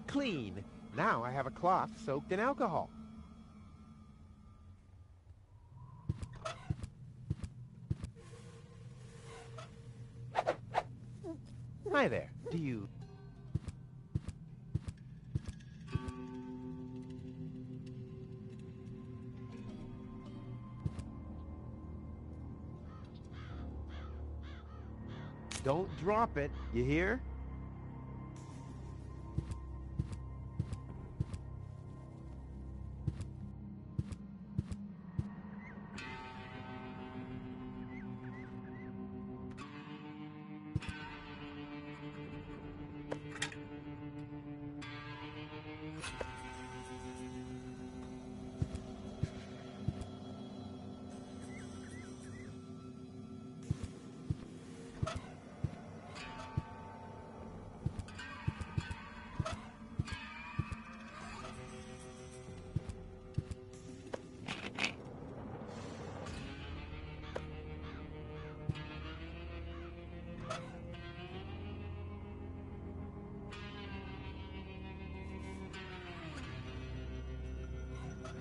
Clean. Now I have a cloth soaked in alcohol. Hi there. Do you... Don't drop it, you hear?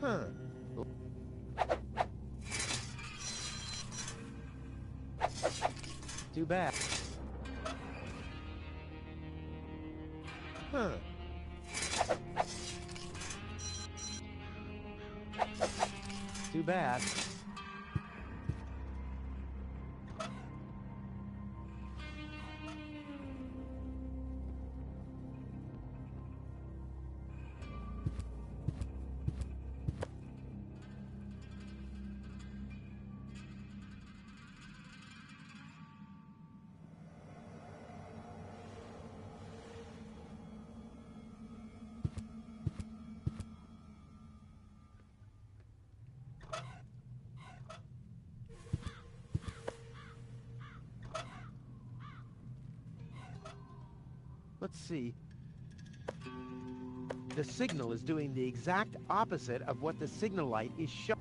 Huh. Too bad. Huh. Too bad. Let's see. The signal is doing the exact opposite of what the signal light is showing.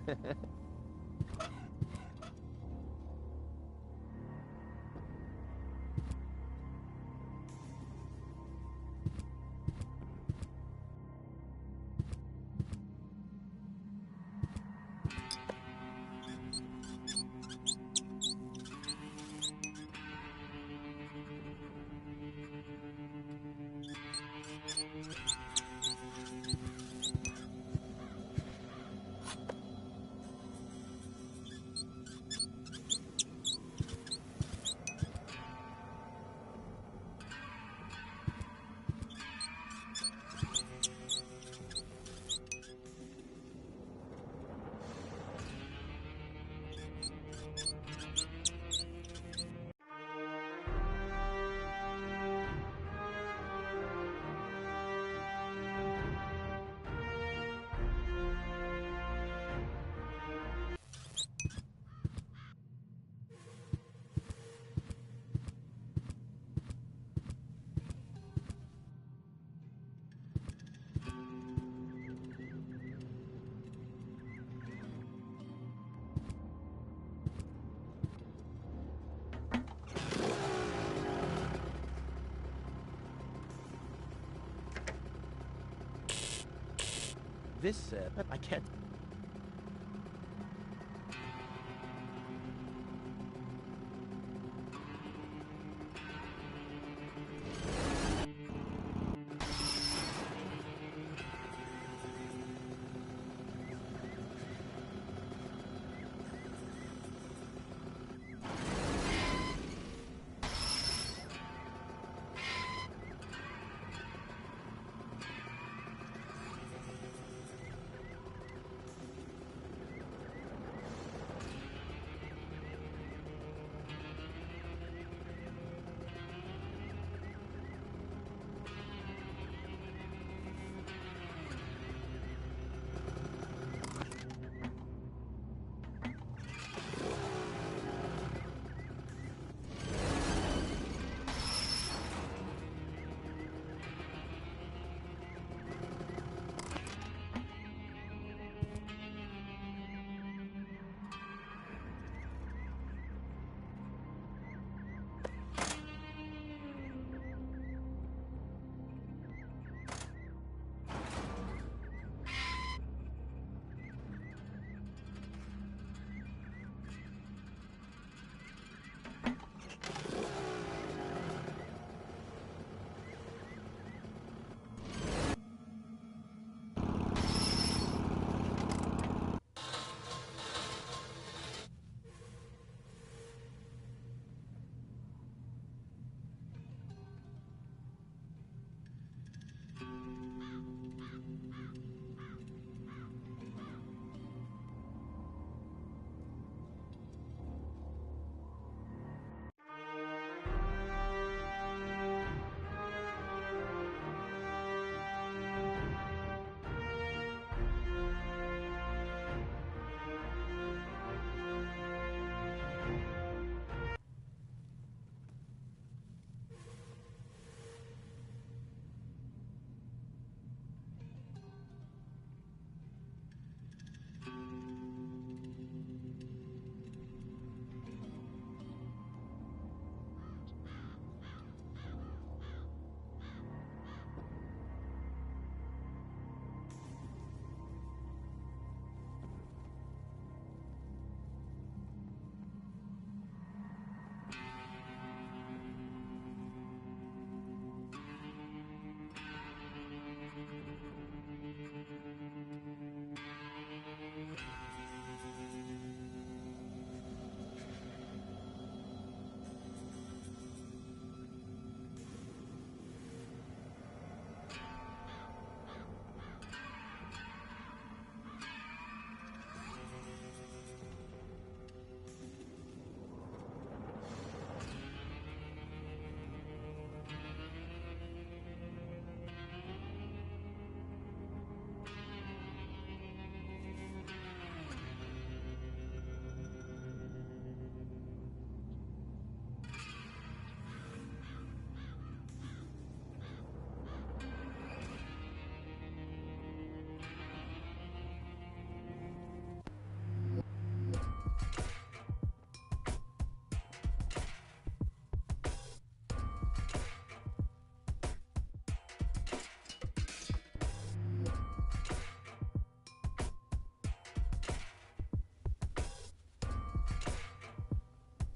This, I can't...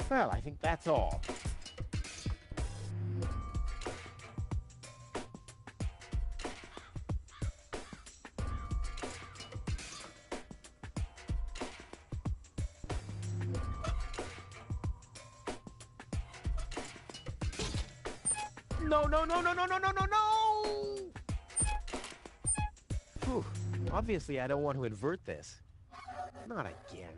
Well, I think that's all. No, no, no, no, no, no, no, no, no! Whew. Obviously, I don't want to invert this. Not again.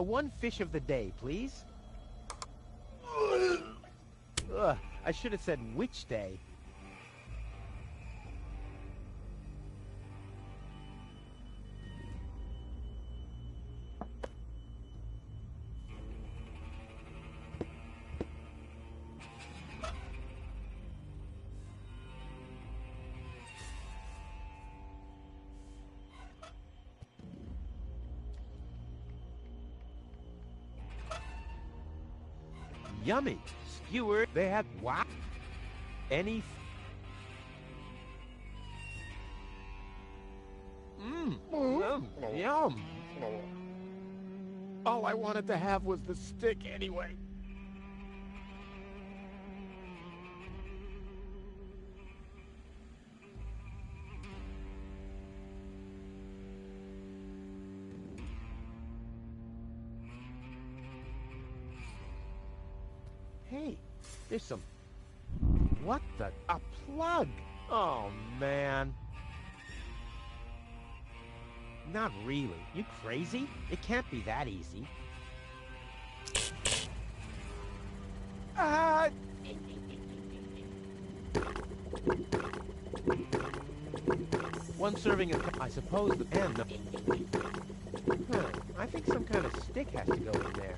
One fish of the day, please. Ugh, I should have said which day. Yummy. Skewered. They had what? Any... Yum. All I wanted to have was the stick anyway. Hey, there's some... What the... A plug! Oh, man. Not really. You crazy? It can't be that easy. One serving of... I suppose the pen... I think some kind of stick has to go in there.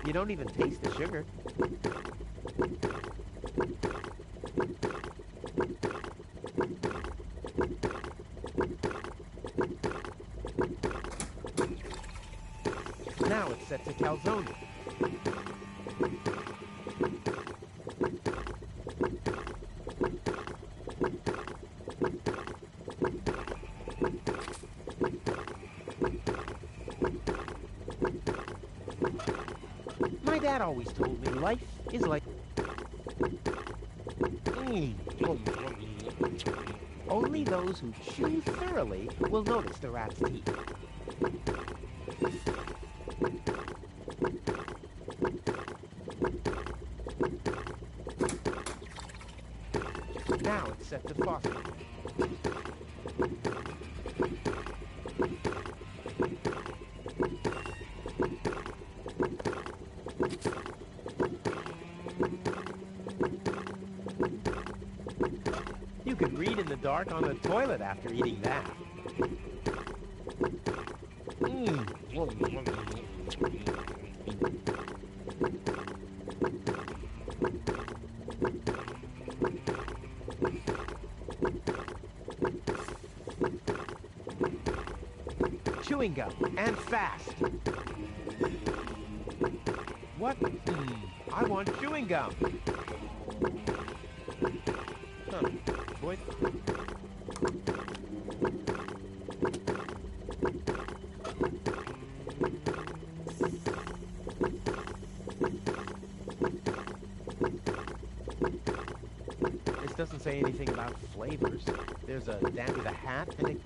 You don't even taste the sugar. Now it's set to calzone. My dad always told me life is like... Only those who chew thoroughly will notice the rat's teeth. Now it's set to phosphate. You could read in the dark on the toilet after eating that. Chewing gum, and fast. What? I want chewing gum. Huh. Boy. This doesn't say anything about flavors. There's a dad with a hat and a...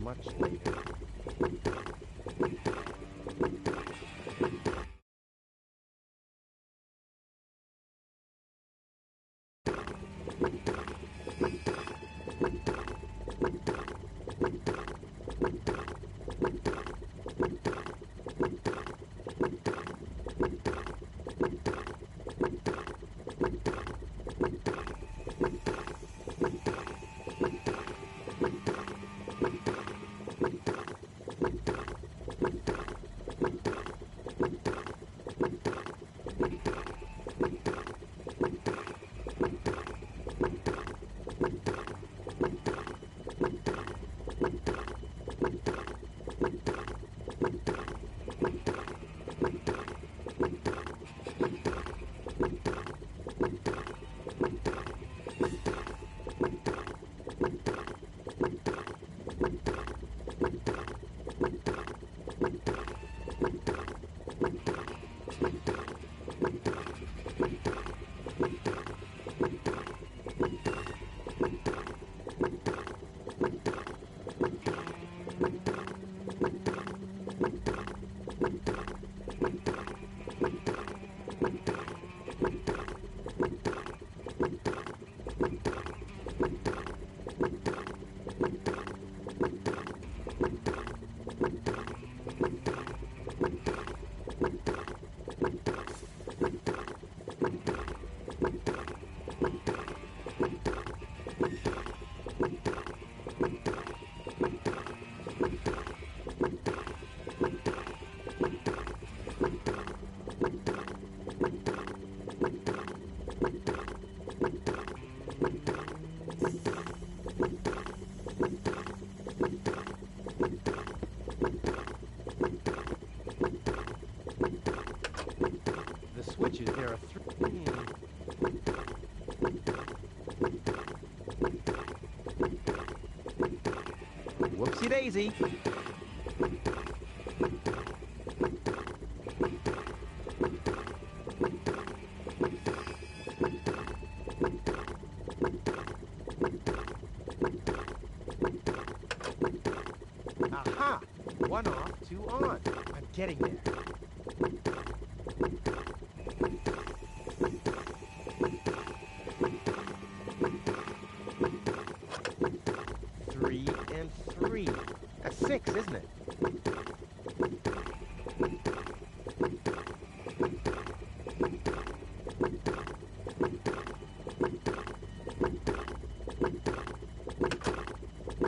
Much later. Switches, there are three. Whoopsie daisy. Aha! One off, two on. I'm getting there. That's 6, isn't it?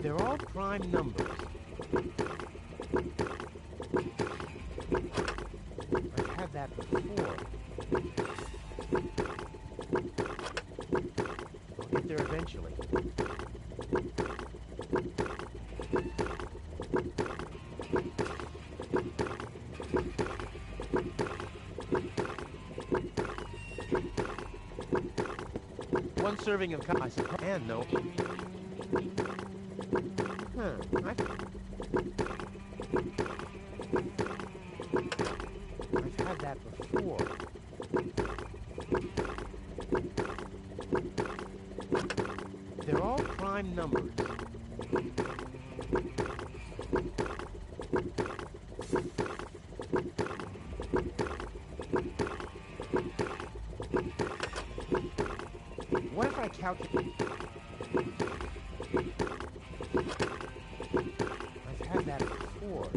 They're all prime numbers. eventually. One serving of I suppose. And no. I've had that before. They're all prime numbers. What if I calculate? I've had that before.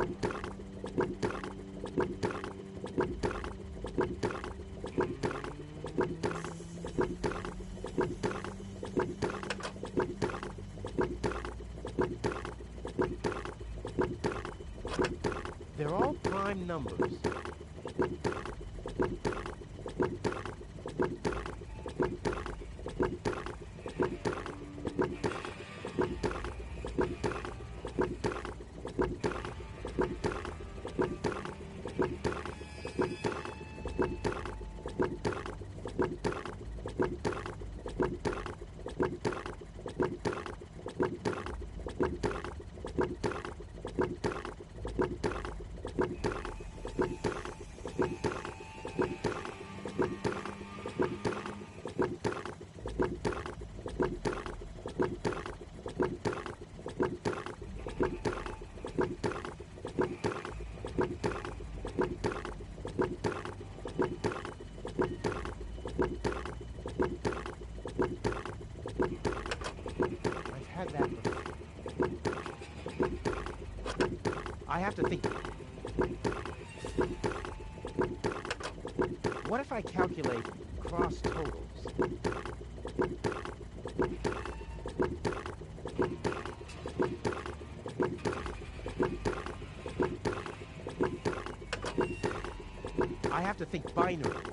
They're all prime numbers. I have to think. What if I calculate cross totals? I have to think binary.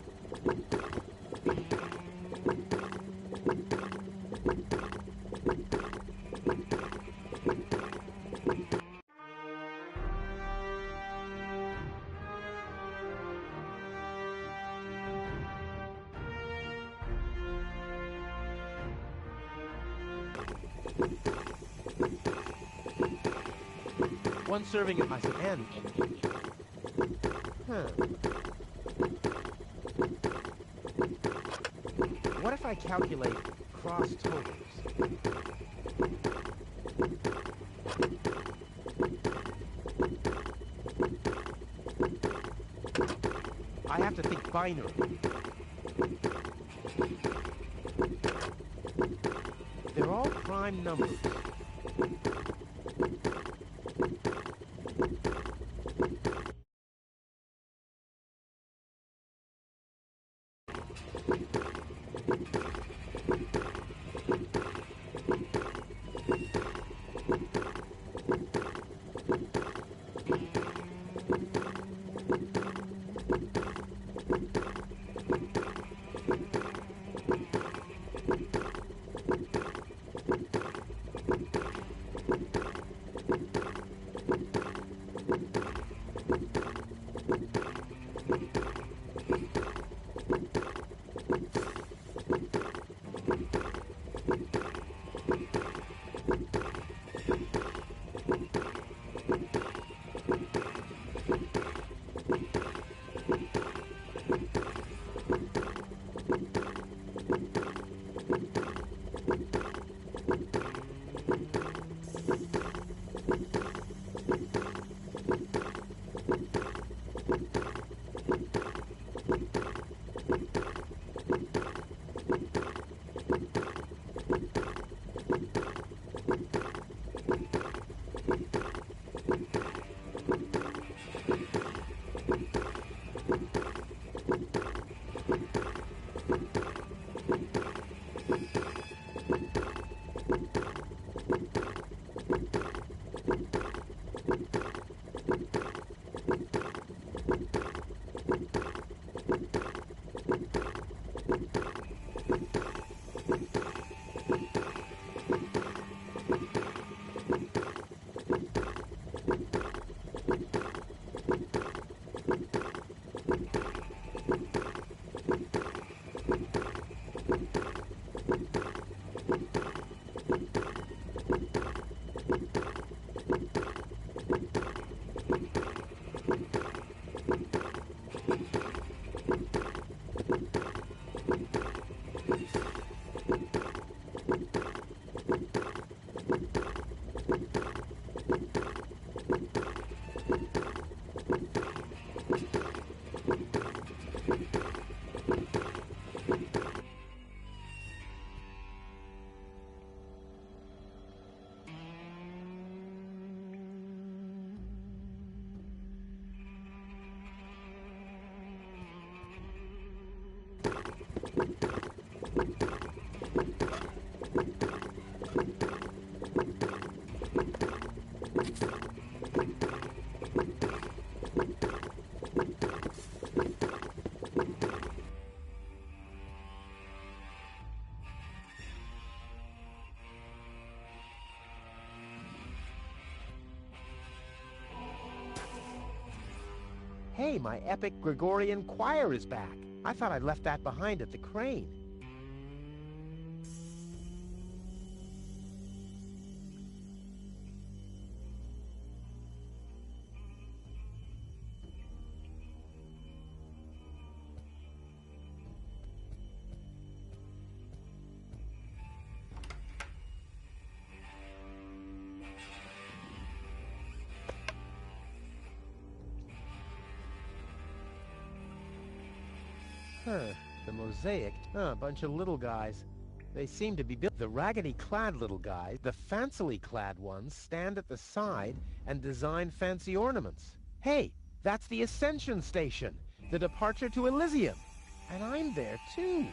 One serving of Psn. What if I calculate cross totals? I have to think binary. They're all prime numbers. Hey, my epic Gregorian choir is back. I thought I'd left that behind at the crane. The mosaic, a bunch of little guys. They seem to be built. The raggedy-clad little guys, the fancily-clad ones, stand at the side and design fancy ornaments. Hey, that's the Ascension Station, the departure to Elysium. And I'm there, too.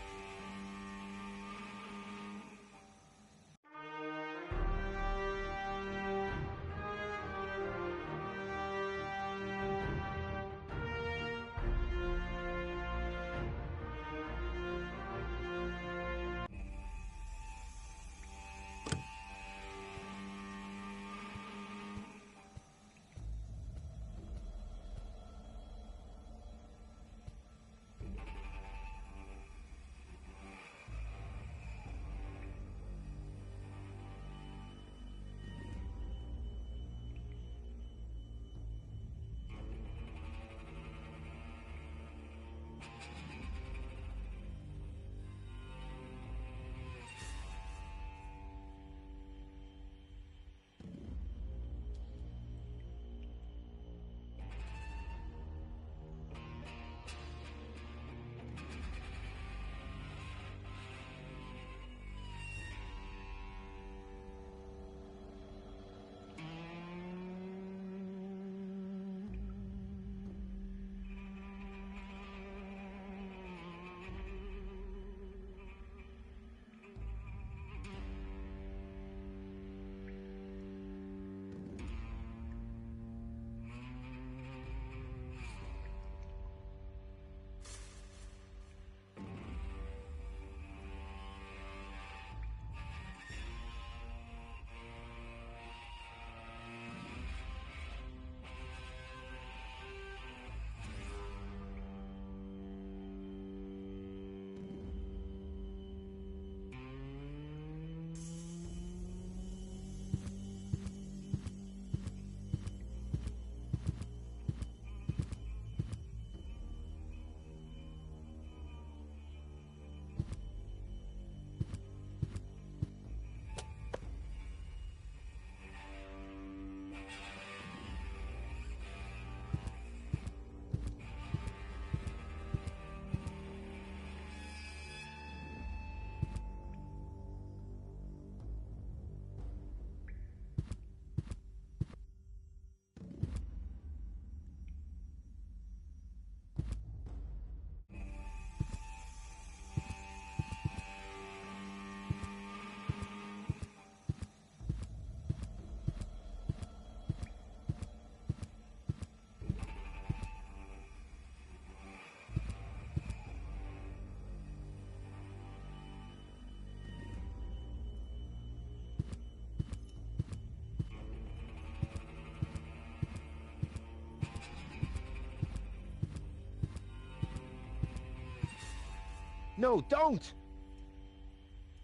No, don't!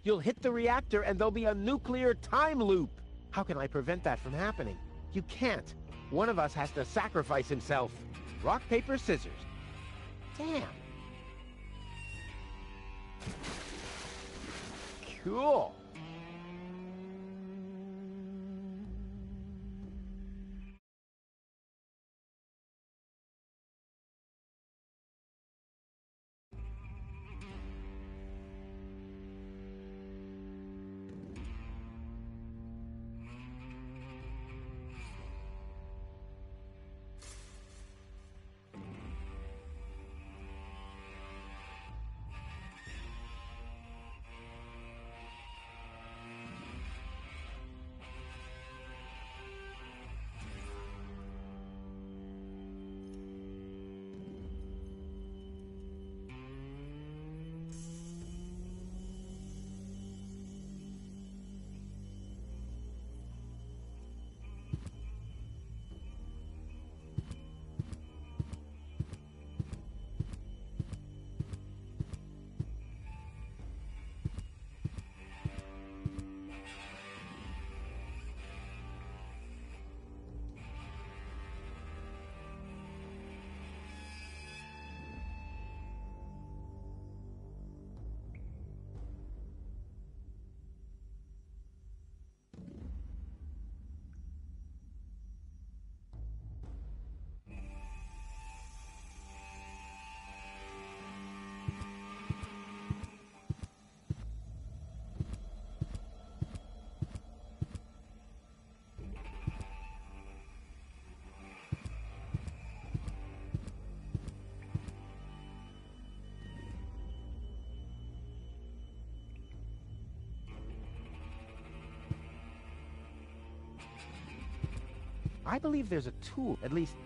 You'll hit the reactor and there'll be a nuclear time loop. How can I prevent that from happening? You can't. One of us has to sacrifice himself. Rock, paper, scissors. Damn. Cool. I believe there's a tool, at least...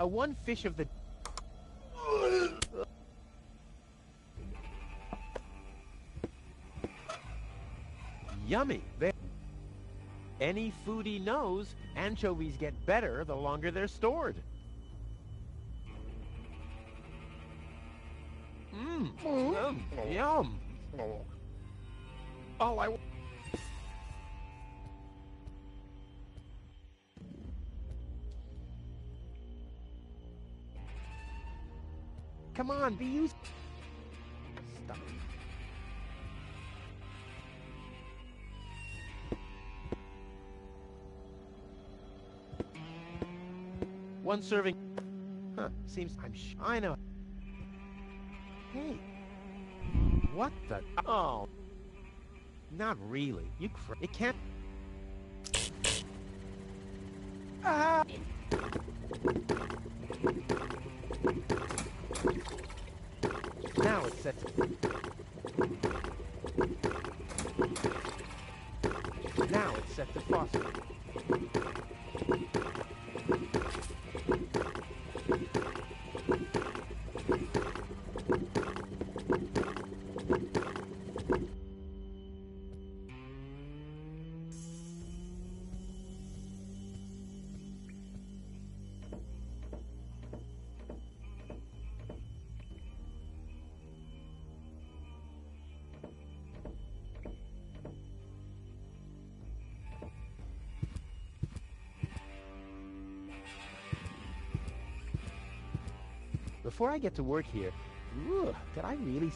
one fish of the... Yummy. Any foodie knows anchovies get better the longer they're stored. Yum. All I... Come on, be used. Stop. One serving. Huh, seems I know. Hey. What the? Oh. Not really. It can't. Ah! Now it's set to... Now it's set to phosphate. Before I get to work here, did I really...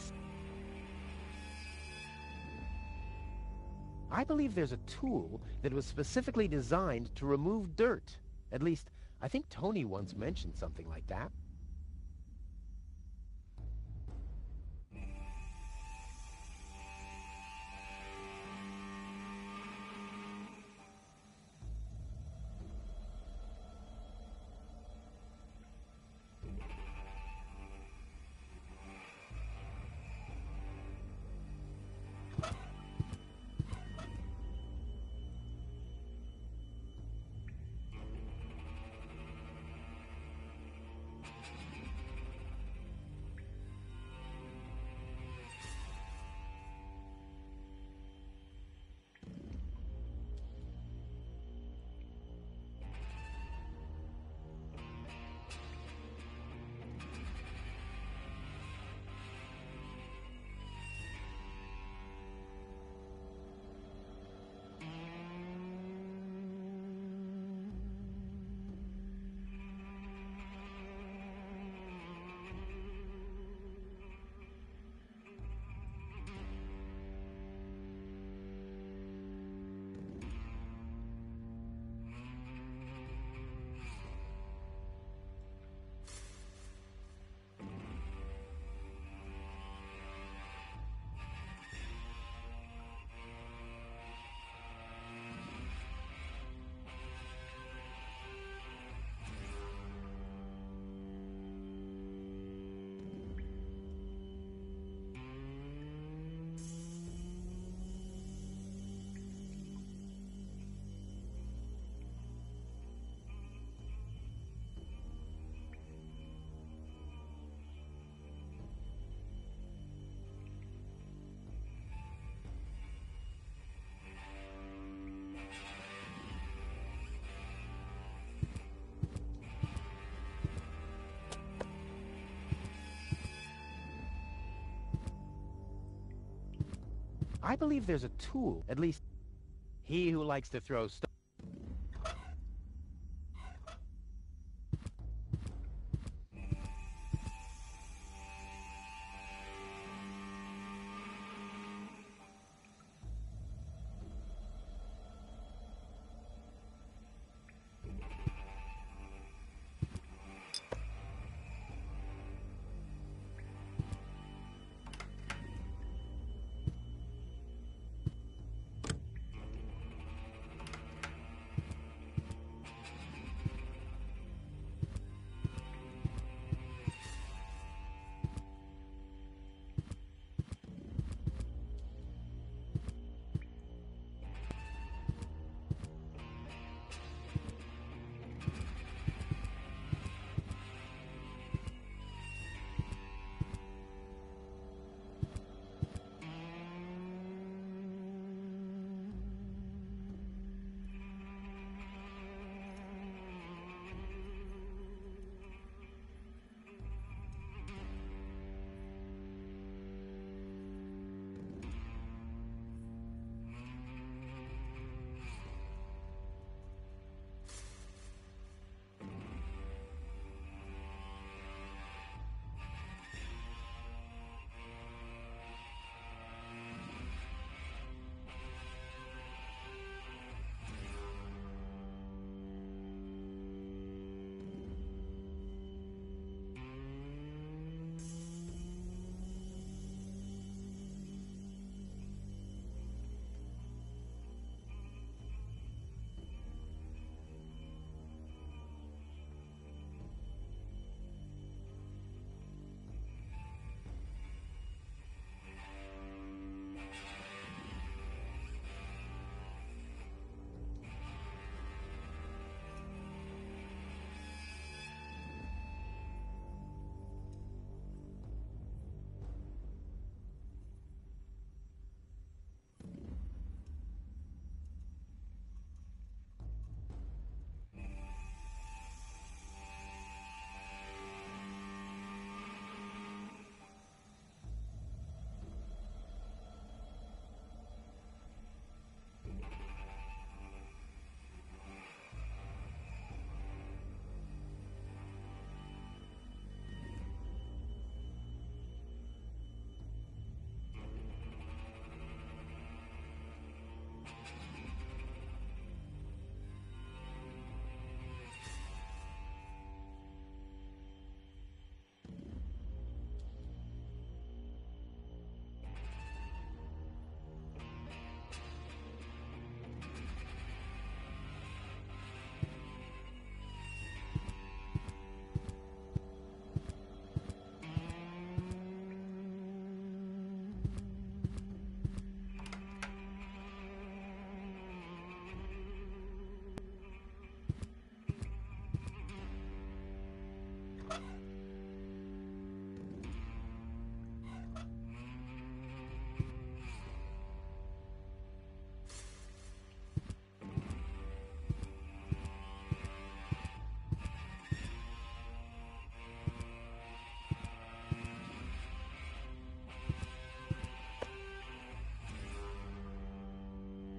I believe there's a tool that was specifically designed to remove dirt. At least, I think Tony once mentioned something like that. I believe there's a tool, at least he who likes to throw stones.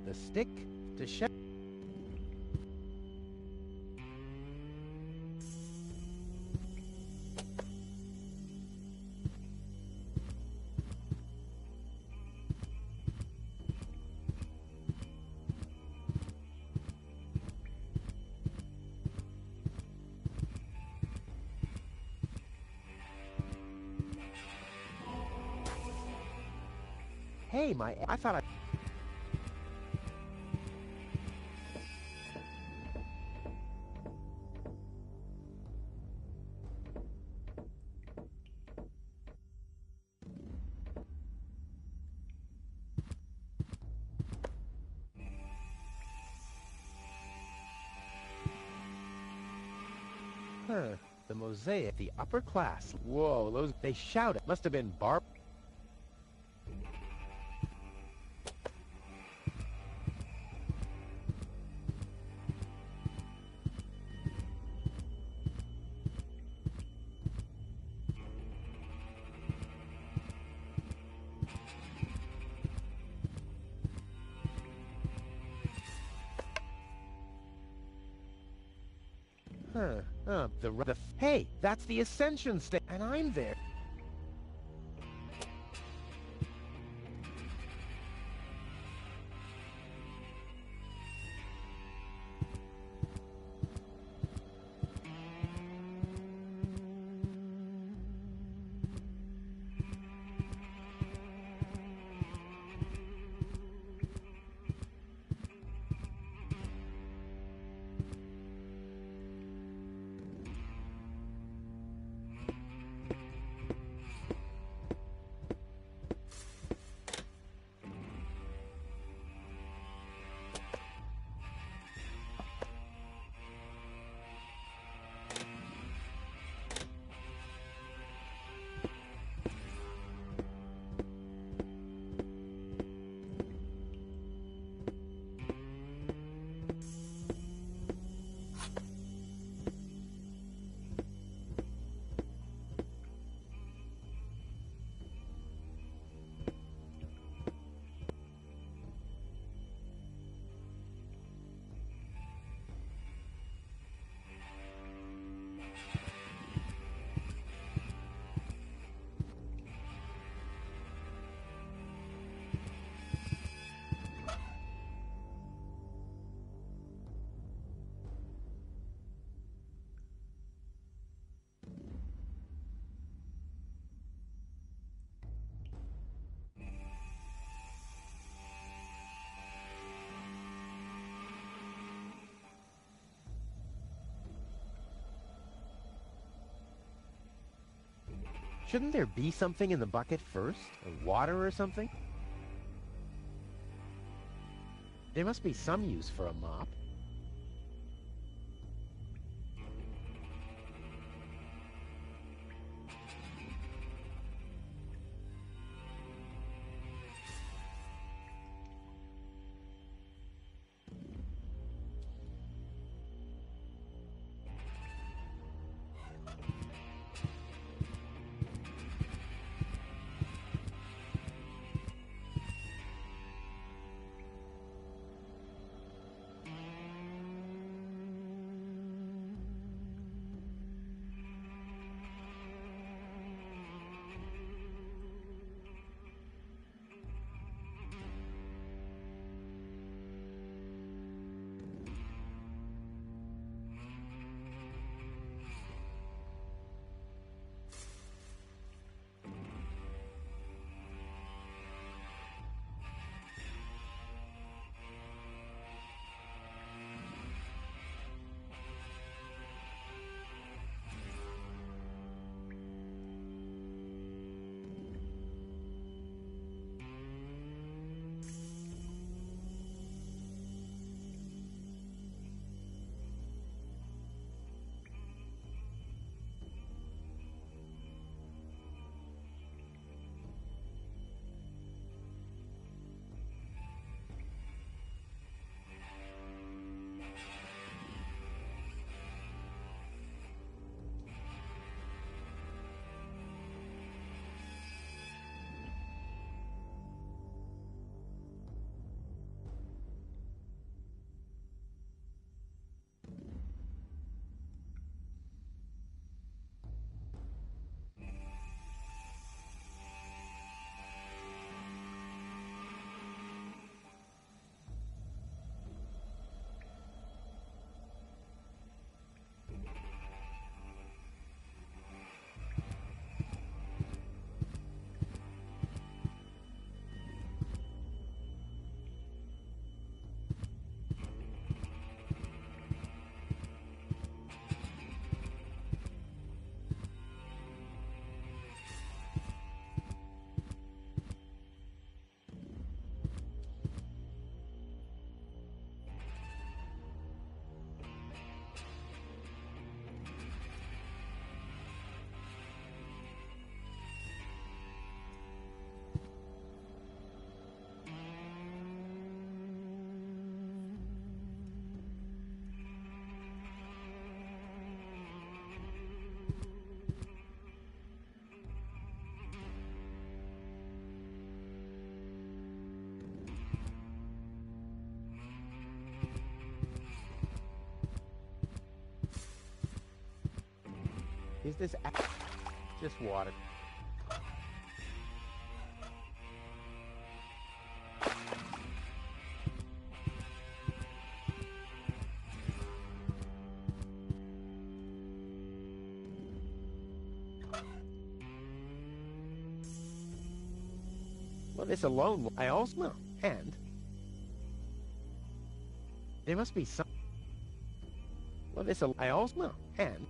The stick to show. Hey, I thought I... Huh, the mosaic, the upper class. Whoa, those, they shouted. Must have been Barb. Hey, that's the Ascension station, and I'm there. Shouldn't there be something in the bucket first? Water or something? There must be some use for a mop. Is this just water? Well, this alone, I also know. And there must be some. Well, this I also know. And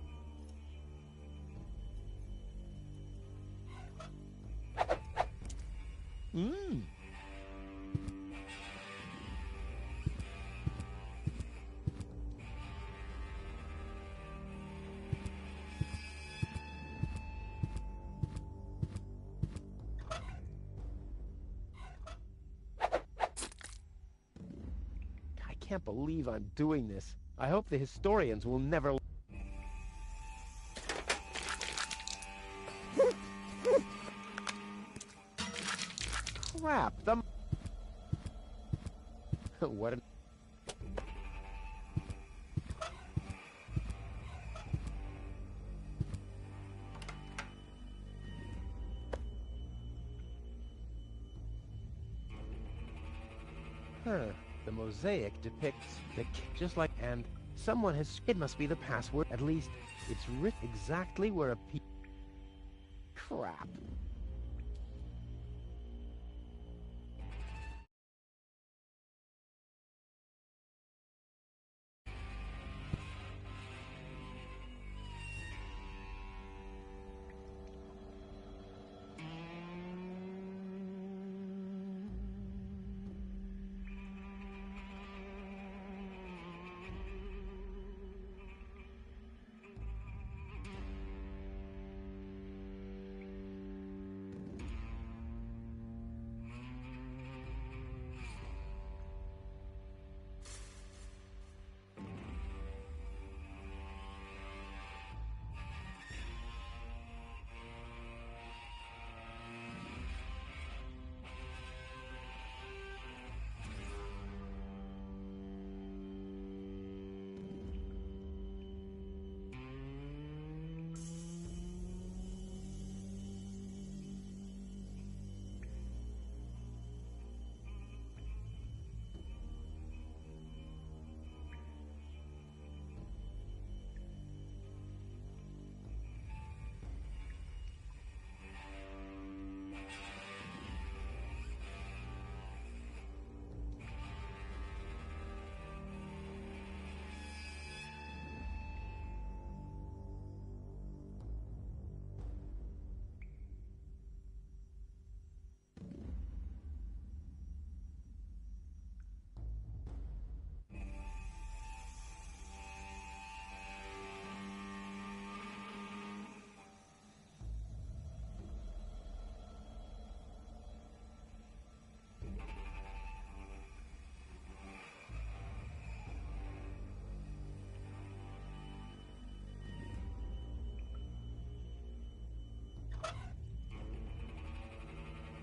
I can't believe I'm doing this. I hope the historians will never. Crap, what an... The mosaic depicts the just like, and someone has, it must be the password. At least it's written exactly where a crap.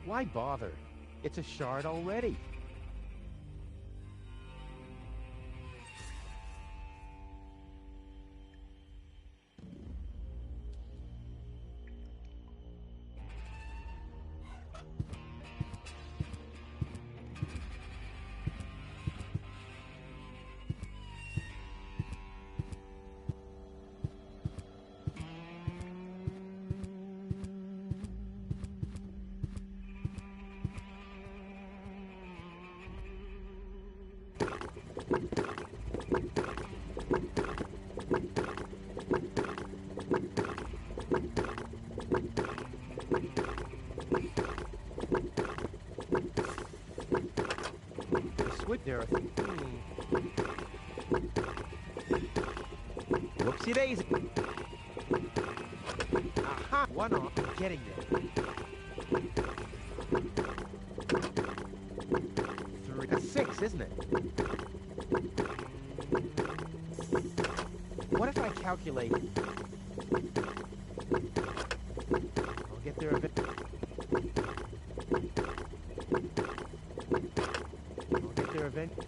Why bother? It's a shard already. Switch there. Whoopsie daisy. Aha! One off. Getting there. 3. That's 6, isn't it? What if I calculate? I'll get there a bit. I'll get there eventually.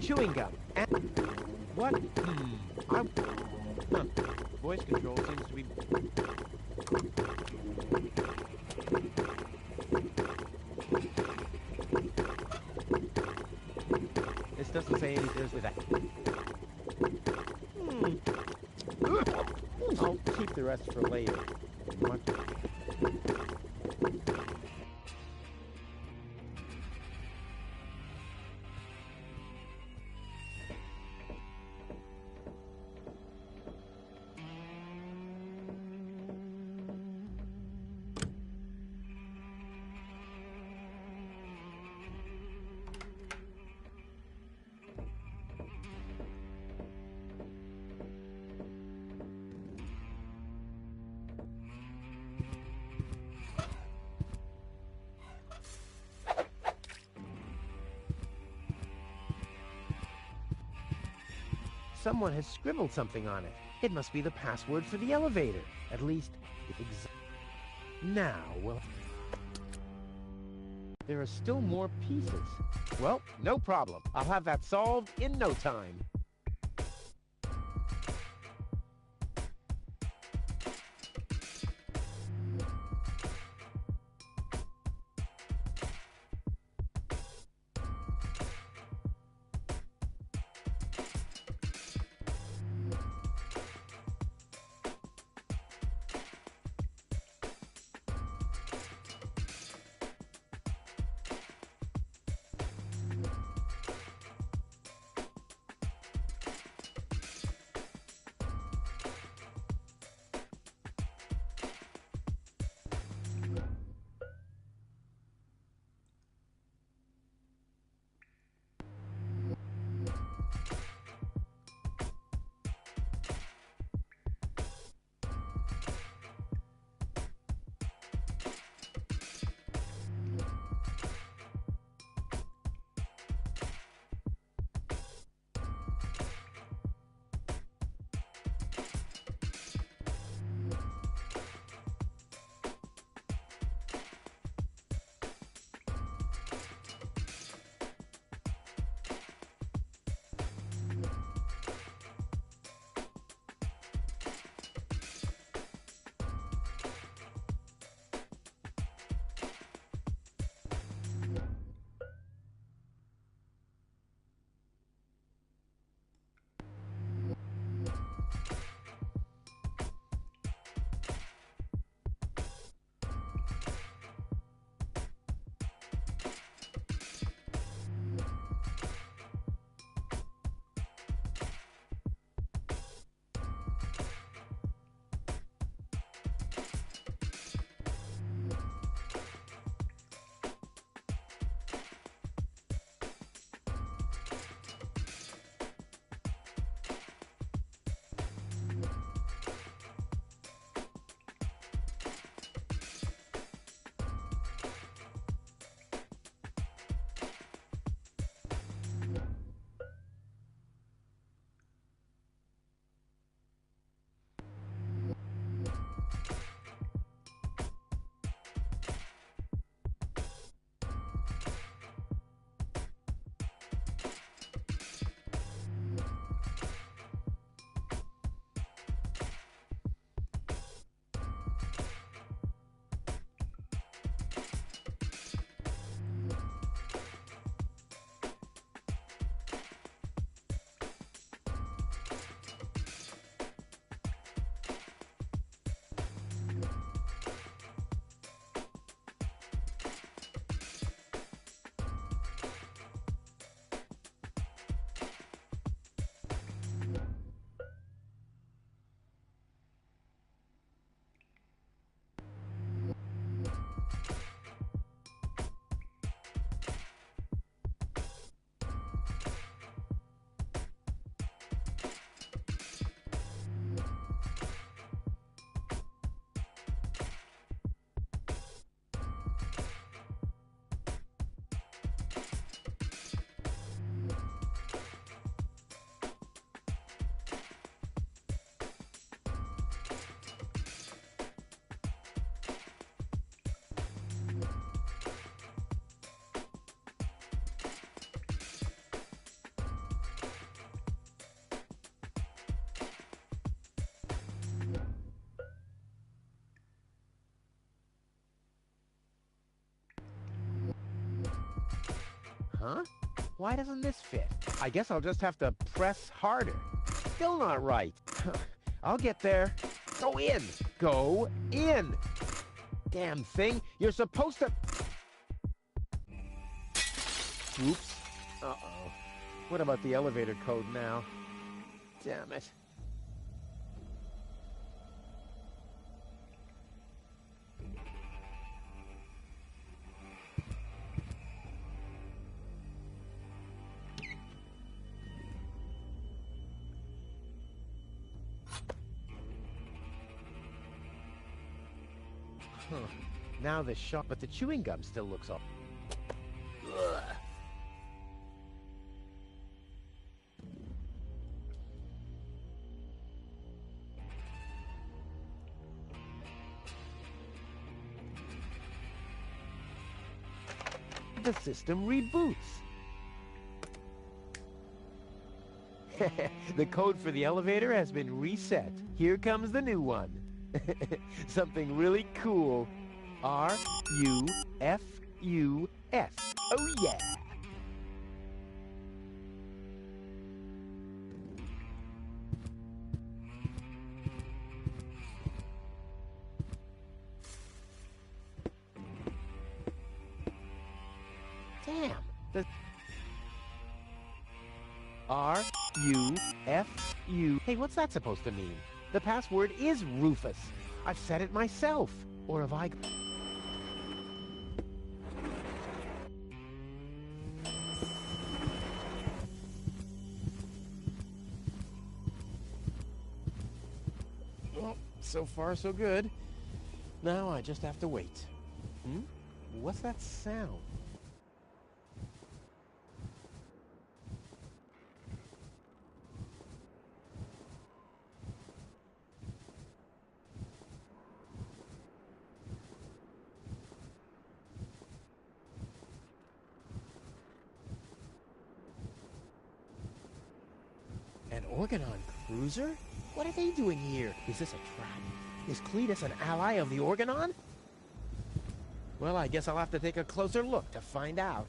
chewing gum, and... What? Huh. Voice control seems to be... This doesn't say anything with that. I'll keep the rest for later. What? Someone has scribbled something on it. It must be the password for the elevator. At least, now, well... There are still more pieces. Well, no problem. I'll have that solved in no time. Huh? Why doesn't this fit? I guess I'll just have to press harder. Still not right. I'll get there. Go in! Go in! Damn thing, you're supposed to... Oops. Uh-oh. What about the elevator code now? Damn it. Huh. Now the shot, but the chewing gum still looks off. Ugh. The system reboots. The code for the elevator has been reset. Here comes the new one. Something really cool. R-U-F-U-S. Oh yeah! Damn! The R-U-F-U... Hey, what's that supposed to mean? The password is Rufus. I've said it myself. Or have I... Well, so far so good. Now I just have to wait. Hmm? What's that sound? An Organon cruiser? What are they doing here? Is this a trap? Is Cletus an ally of the Organon? Well, I guess I'll have to take a closer look to find out.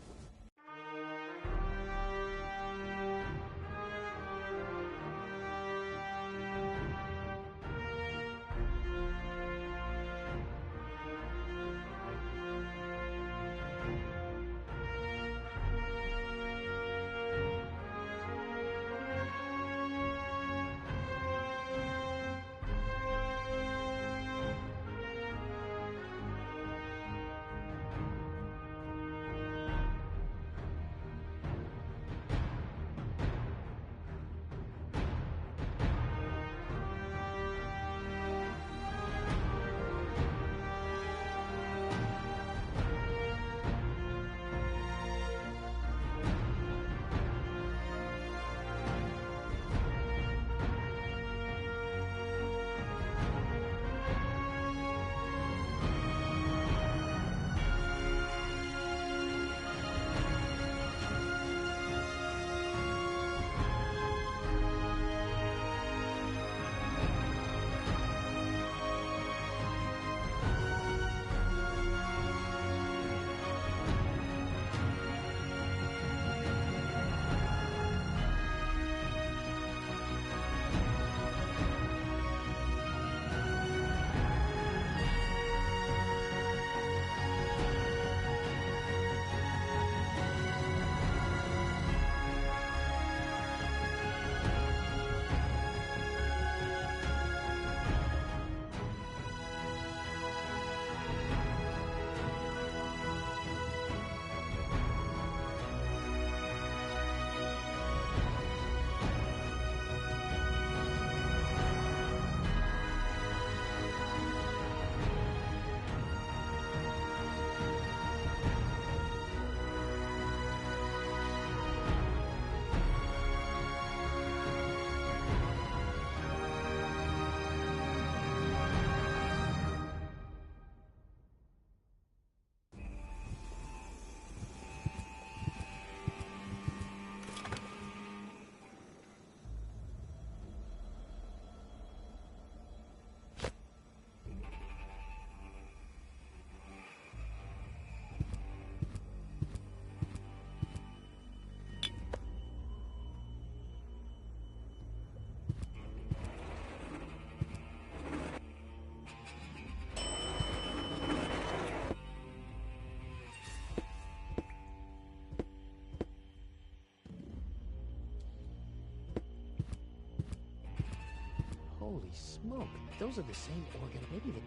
smoke. Those are the same organ. Maybe the...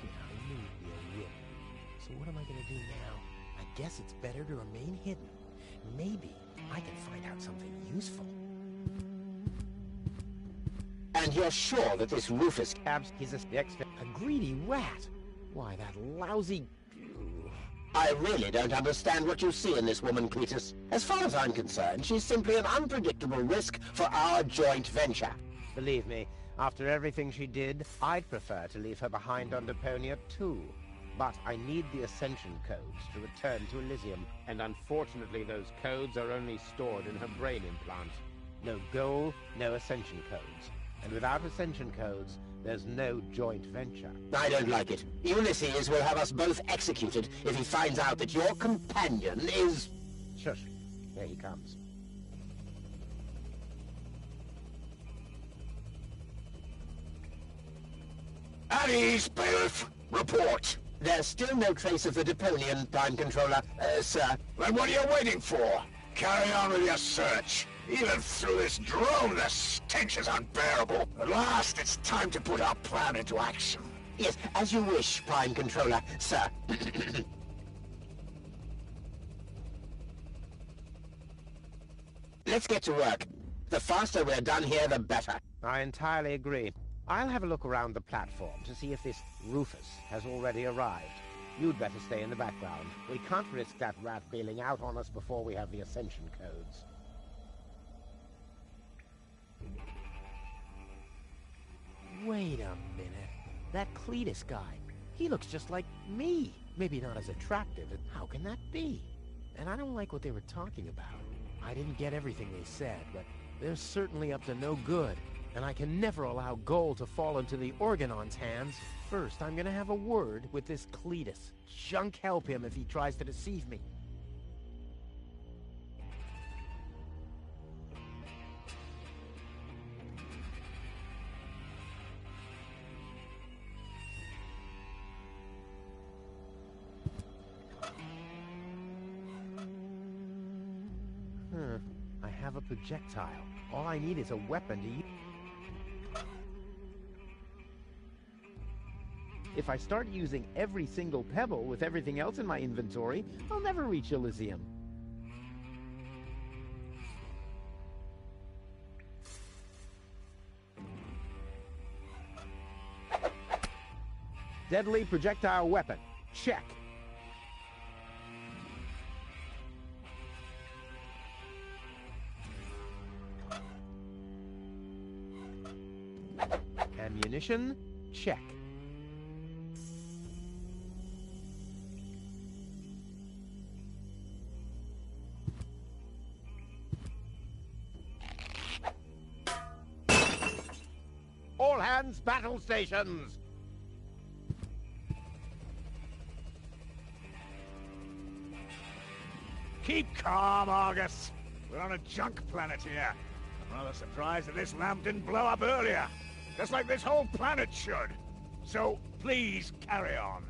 Yeah, I knew it'd be a whip. So what am I gonna do now? I guess it's better to remain hidden. Maybe I can find out something useful. And you're sure that this Rufus Cabs, he's a greedy rat. Why, that lousy... I really don't understand what you see in this woman, Cletus. As far as I'm concerned, she's simply an unpredictable risk for our joint venture. Believe me, after everything she did, I'd prefer to leave her behind on Deponia too. But I need the Ascension codes to return to Elysium. And unfortunately, those codes are only stored in her brain implant. No goal, no Ascension codes. And without Ascension codes, there's no joint venture. I don't like it. Ulysses will have us both executed if he finds out that your companion is... Shush. Here he comes. At ease, bailiff. Report. There's still no trace of the Deponian Prime Controller, sir. Then what are you waiting for? Carry on with your search. Even through this drone, the stench is unbearable. At last, it's time to put our plan into action. Yes, as you wish, Prime Controller, sir. Let's get to work. The faster we're done here, the better. I entirely agree. I'll have a look around the platform to see if this Rufus has already arrived. You'd better stay in the background. We can't risk that rat bailing out on us before we have the Ascension codes. Wait a minute. That Cletus guy, he looks just like me. Maybe not as attractive. How can that be? And I don't like what they were talking about. I didn't get everything they said, but they're certainly up to no good. And I can never allow gold to fall into the Organon's hands. First, I'm gonna have a word with this Cletus. Junk help him if he tries to deceive me. I have a projectile. All I need is a weapon to use. If I start using every single pebble with everything else in my inventory, I'll never reach Elysium. Deadly projectile weapon. Check. Ammunition. Check. All hands, battle stations! Keep calm, Argus. We're on a junk planet here. I'm rather surprised that this lamp didn't blow up earlier. Just like this whole planet should. So, please carry on.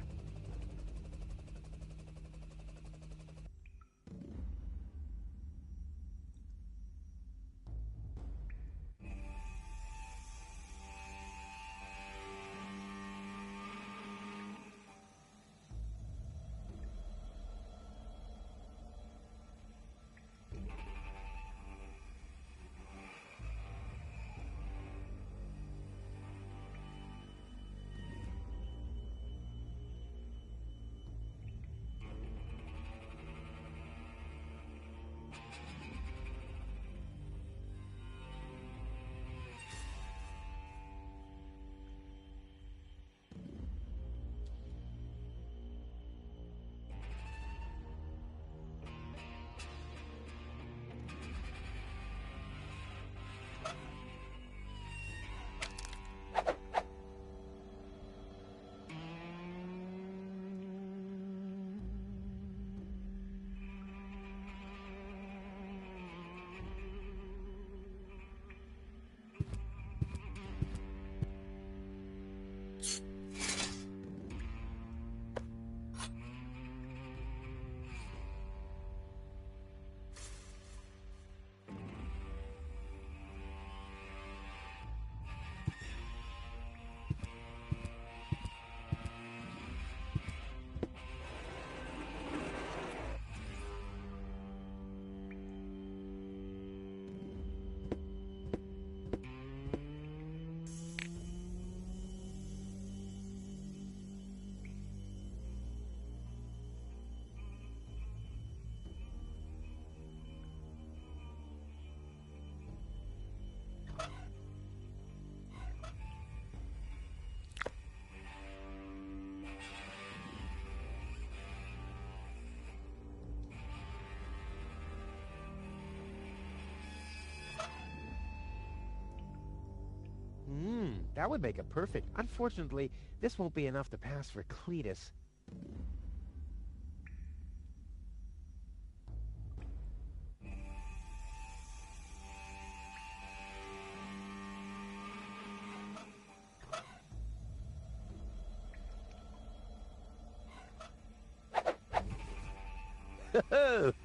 That would make it perfect. Unfortunately, this won't be enough to pass for Cletus.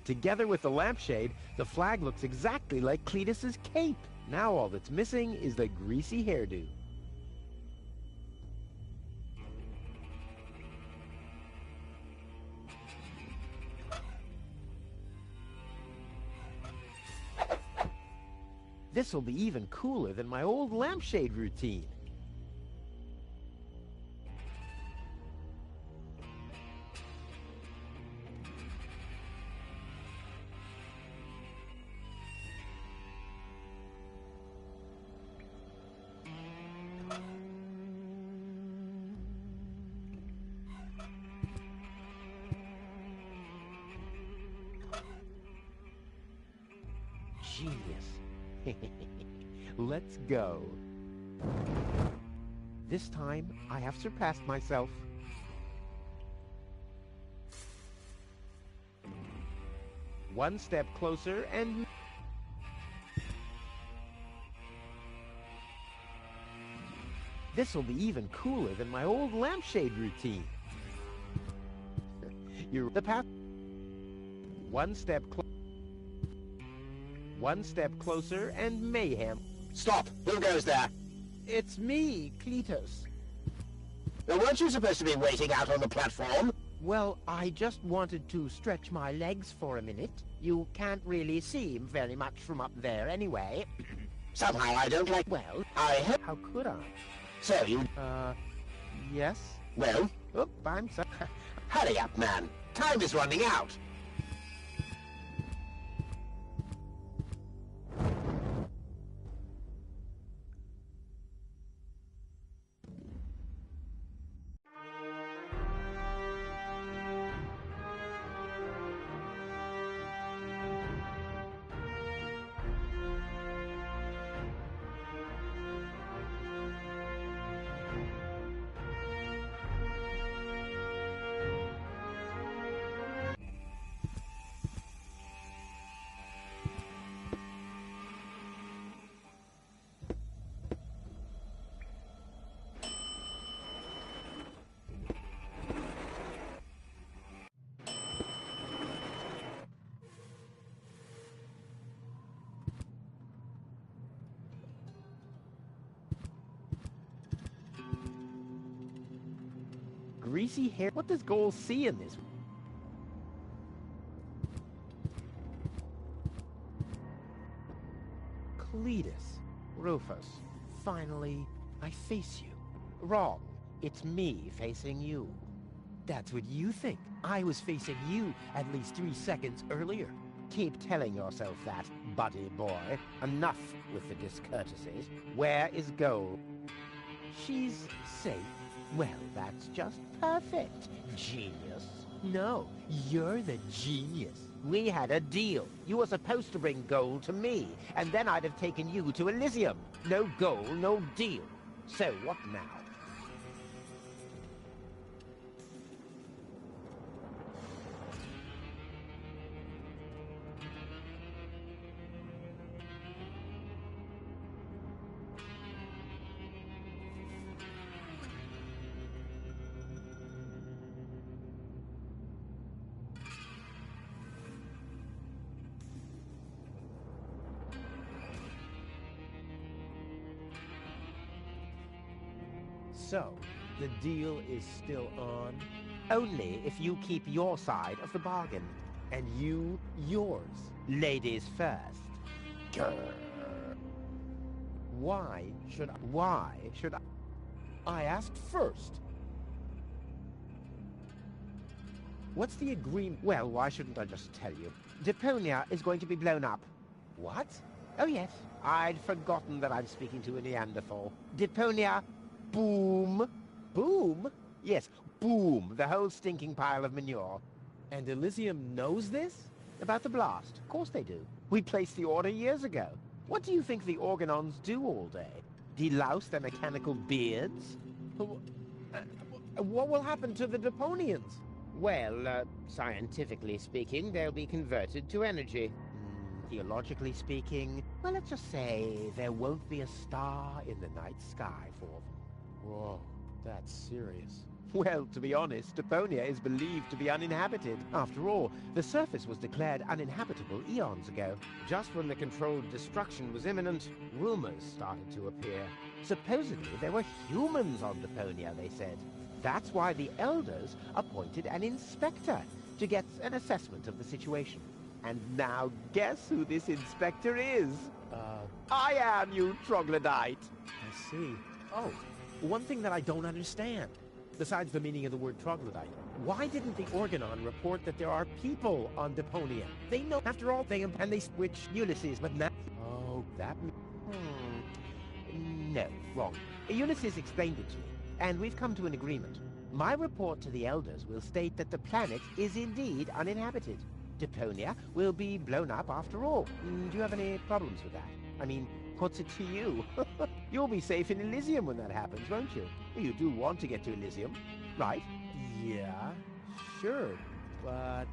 Together with the lampshade, the flag looks exactly like Cletus's cape. Now all that's missing is the greasy hairdo. This'll be even cooler than my old lampshade routine. Genius. Let's go. This time, I have surpassed myself. One step closer and... This'll be even cooler than my old lampshade routine. You're the path. One step closer and mayhem. Stop! Who goes there? It's me, Cletus. Now, weren't you supposed to be waiting out on the platform? Well, I just wanted to stretch my legs for a minute. You can't really see very much from up there anyway. Somehow I don't like... Well, how could I? So you... Yes? Well? Oop, I'm sorry. Hurry up, man. Time is running out. Greasy hair? What does Goal see in this? Cletus. Rufus. Finally, I face you. Wrong. It's me facing you. That's what you think. I was facing you at least 3 seconds earlier. Keep telling yourself that, buddy boy. Enough with the discourtesies. Where is Goal? She's safe. Well, that's just perfect. Genius. No, you're the genius. We had a deal. You were supposed to bring Goal to me, and then I'd have taken you to Elysium. No Goal, no deal. So what now? So, the deal is still on? Only if you keep your side of the bargain. And you, yours. Ladies first. Grr. Why should I asked first? What's the agreement? Well, why shouldn't I just tell you? Deponia is going to be blown up. What? Oh yes, I'd forgotten that I'm speaking to a Neanderthal. Deponia... Boom. Boom? Yes, boom. The whole stinking pile of manure. And Elysium knows this? About the blast? Of course they do. We placed the order years ago. What do you think the Organons do all day? delouse their mechanical beards? What will happen to the Deponians? Well, scientifically speaking, they'll be converted to energy. Theologically speaking, well, let's just say there won't be a star in the night sky for them. Whoa, that's serious. Well, to be honest, Deponia is believed to be uninhabited. After all, the surface was declared uninhabitable eons ago. Just when the controlled destruction was imminent, rumors started to appear. Supposedly, there were humans on Deponia, they said. That's why the Elders appointed an inspector to get an assessment of the situation. And now, guess who this inspector is? I am, you troglodyte! I see. Oh, one thing that I don't understand, besides the meaning of the word troglodyte. Why didn't the Organon report that there are people on Deponia? They know, after all, and they switched Ulysses, but now... Oh, that... No, wrong. Ulysses explained it to me, and we've come to an agreement. My report to the Elders will state that the planet is indeed uninhabited. Deponia will be blown up after all. Do you have any problems with that? I mean, what's it to you? You'll be safe in Elysium when that happens, won't you? You do want to get to Elysium, right? Yeah, sure, but...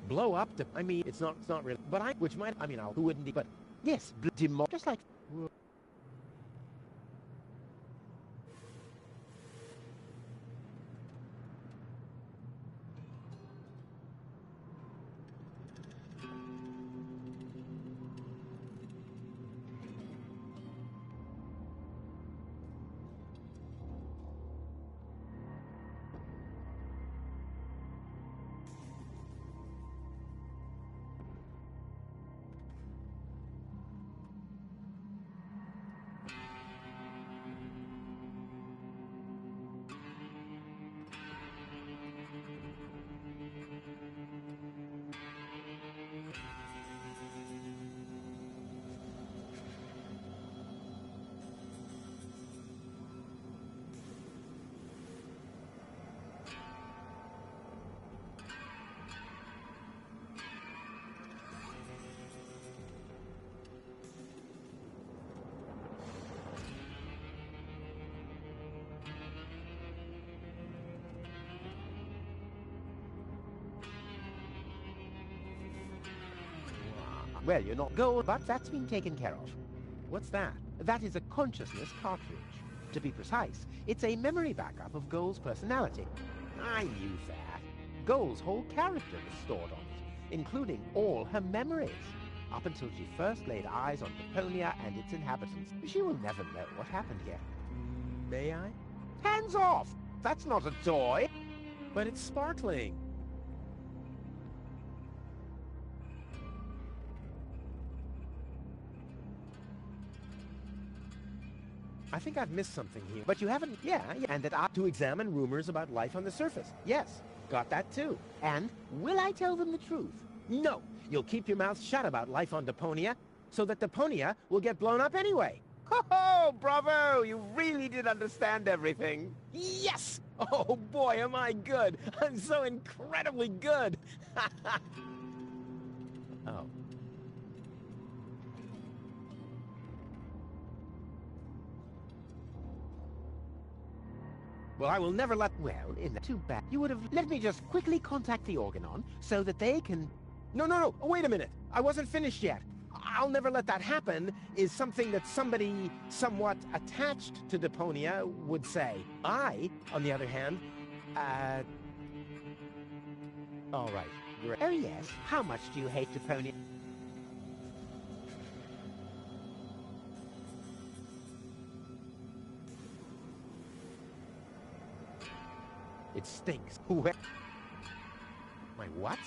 Blow up the... I mean, it's not really... But which might... I mean, who wouldn't... But, yes, just like... Well, you're not gold, but that's been taken care of. What's that? That is a consciousness cartridge. To be precise, it's a memory backup of Goal's personality. I knew that. Goal's whole character was stored on it, including all her memories. Up until she first laid eyes on Deponia and its inhabitants. She will never know what happened here. May I? Hands off! That's not a toy! But it's sparkling. I think I've missed something here. But you haven't... Yeah, and that I... To examine rumors about life on the surface. Yes, got that too. And will I tell them the truth? No! You'll keep your mouth shut about life on Deponia, so that Deponia will get blown up anyway. Ho-ho! Bravo! You really did understand everything. Yes! Oh boy, am I good! I'm so incredibly good! Oh. Well, I will never let... Well, in that... Too bad. You would have... Let me just quickly contact the Organon, so that they can... No, wait a minute. I wasn't finished yet. I'll never let that happen is something that somebody somewhat attached to Deponia would say. I, on the other hand, all right. Great. Oh, yes. How much do you hate Deponia? It stinks. Wait, what?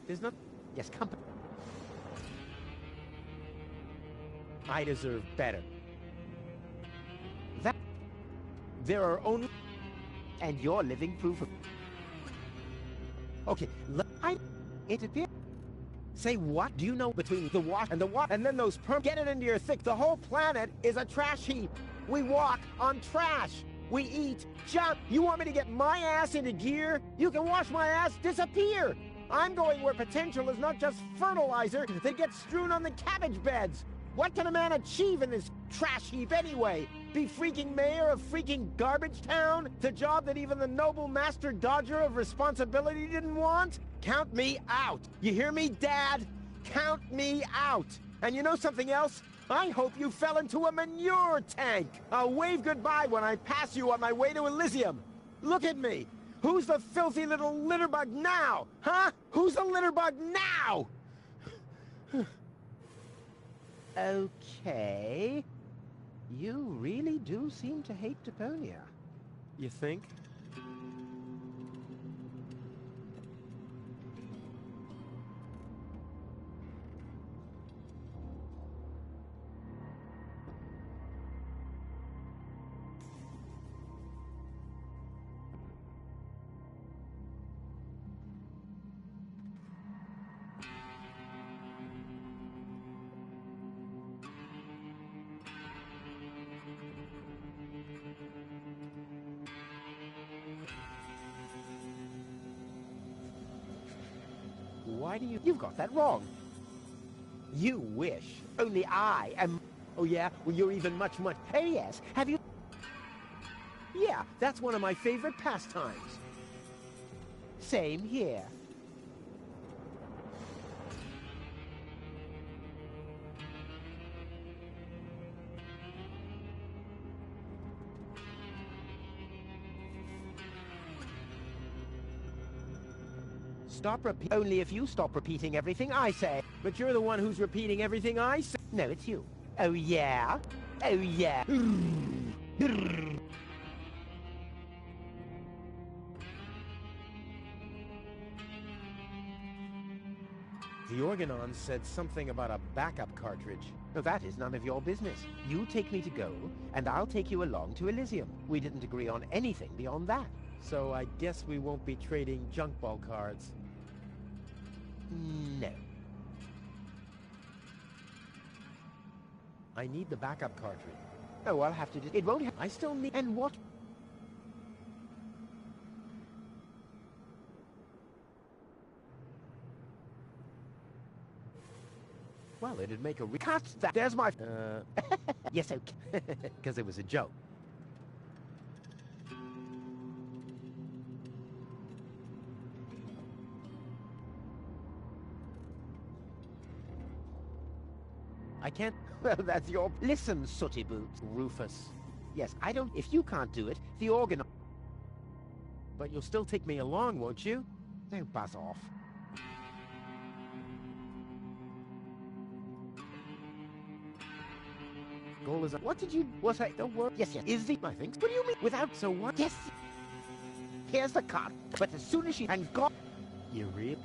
There's not... Yes, company. I deserve better. That... There are only... And you're living proof of... Okay, it appears. Say what? Do you know between the what and the what? And then those get it into your thick. The whole planet is a trash heap. We walk on trash. We eat junk. You want me to get my ass into gear? You can watch my ass disappear. I'm going where potential is not just fertilizer that gets strewn on the cabbage beds. What can a man achieve in this trash heap anyway? Be freaking mayor of freaking garbage town? The job that even the noble master dodger of responsibility didn't want? Count me out. You hear me, Dad? Count me out. And you know something else? I hope you fell into a manure tank. I'll wave goodbye when I pass you on my way to Elysium. Look at me. Who's the filthy little litterbug now? Huh? Who's the litterbug now? Okay. You really do seem to hate Deponia. You think? Why do you... You've got that wrong. You wish. Only I am... Oh, yeah? Well, you're even much... Oh, yes. Have you... Yeah, that's one of my favorite pastimes. Same here. Stop repeating. Only if you stop repeating everything I say. But you're the one who's repeating everything I say. No, it's you. Oh, yeah? Oh, yeah. The Organon said something about a backup cartridge. No, that is none of your business. You take me to go, and I'll take you along to Elysium. We didn't agree on anything beyond that. So I guess we won't be trading junk ball cards. No. I need the backup cartridge. Oh, I'll have to do... It won't I still need... And what... Well, it'd make a... Cut that! There's my... Yes, okay. Because it was a joke. I can't... Well, that's your... Listen, sooty boots. Rufus. Yes, I don't... If you can't do it, the organ... But you'll still take me along, won't you? No, buzz off. Goal is... What did you... What I... Don't worry. Yes, yes. Is the... I think... What do you mean? Without... So what? Yes. Here's the card. But as soon as she... And God... You really...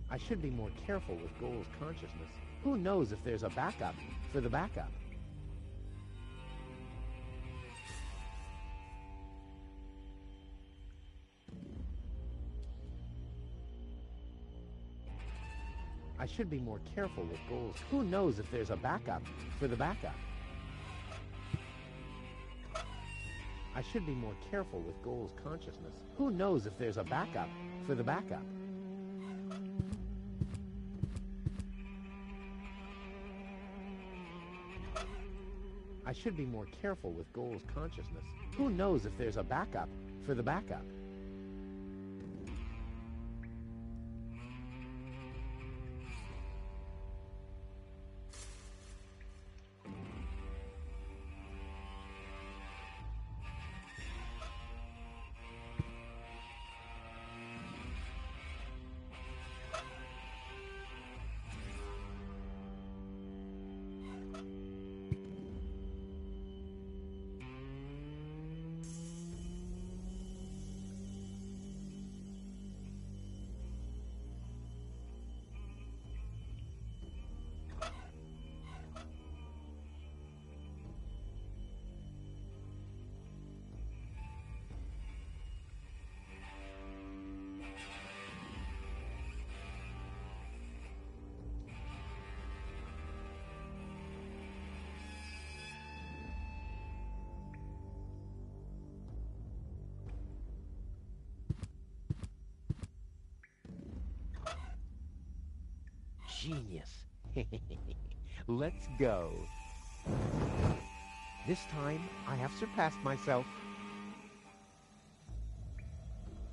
I should be more careful with Goal's consciousness. Who knows if there's a backup for the backup? I should be more careful with Goal's... Who knows if there's a backup for the backup? I should be more careful with Goal's consciousness. Who knows if there's a backup for the backup? I should be more careful with Goal's consciousness. Who knows if there's a backup for the backup? Genius. Let's go. This time, I have surpassed myself.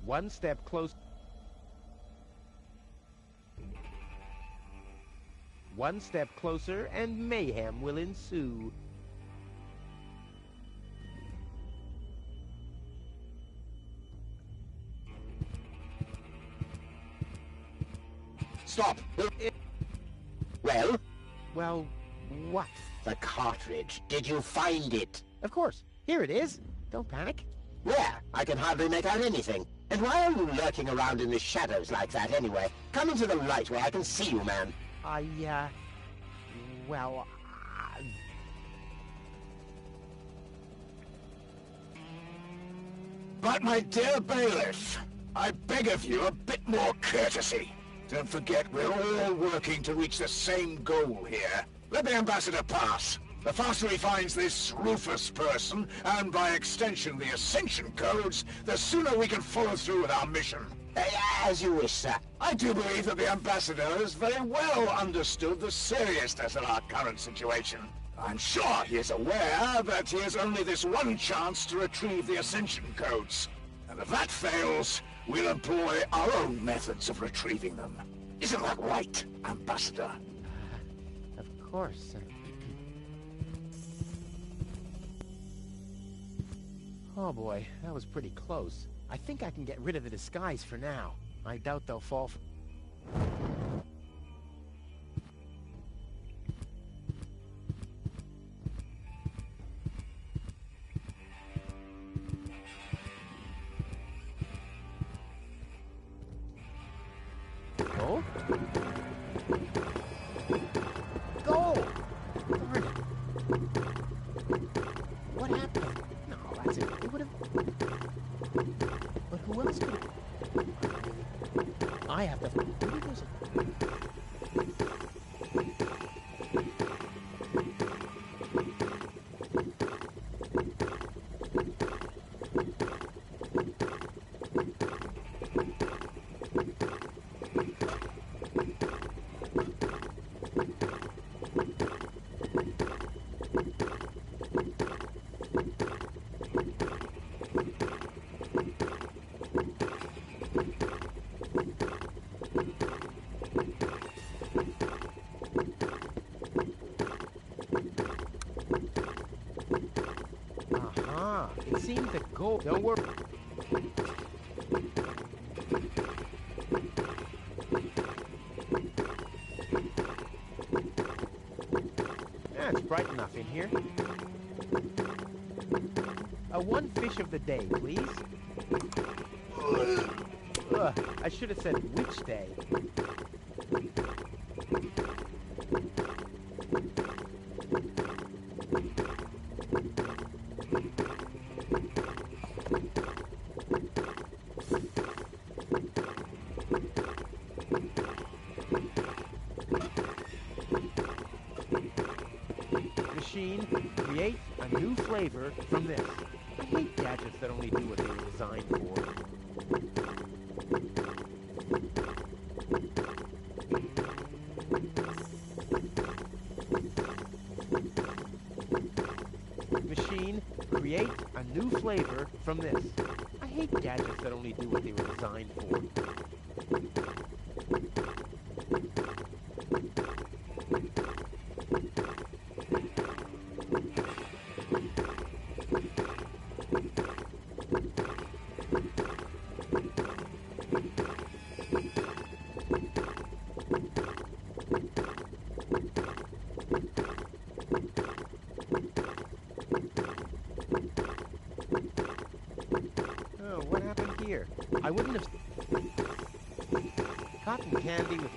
One step close. One step closer, and mayhem will ensue. Stop! Well? Well, what? The cartridge. Did you find it? Of course. Here it is. Don't panic. Where? I can hardly make out anything. And why are you lurking around in the shadows like that anyway? Come into the light where I can see you, man. Well, But my dear bailiff, I beg of you a bit more courtesy. Don't forget we're all working to reach the same goal here. Let the ambassador pass. The faster he finds this Rufus person, and by extension the Ascension codes, the sooner we can follow through with our mission. As you wish, sir. I do believe that the ambassador has very well understood the seriousness of our current situation. I'm sure he is aware that he has only this one chance to retrieve the Ascension codes. And if that fails, we'll employ our own methods of retrieving them. Isn't that right, Ambassador? of course. Oh boy, that was pretty close. I think I can get rid of the disguise for now. I doubt they'll fall for... Oh? Go! Darn it. What happened? No, that's it. It would have... But who else could have... I have to... Maybe there's a... It seemed to go... Don't worry. Yeah, it's bright enough in here. One fish of the day, please. I should have said which day. Machine, create a new flavor from this. I hate gadgets that only do what they were designed for. create a new flavor from this. I hate gadgets that only do what they were designed for. Oh, what happened here? I wouldn't have... Cotton candy with...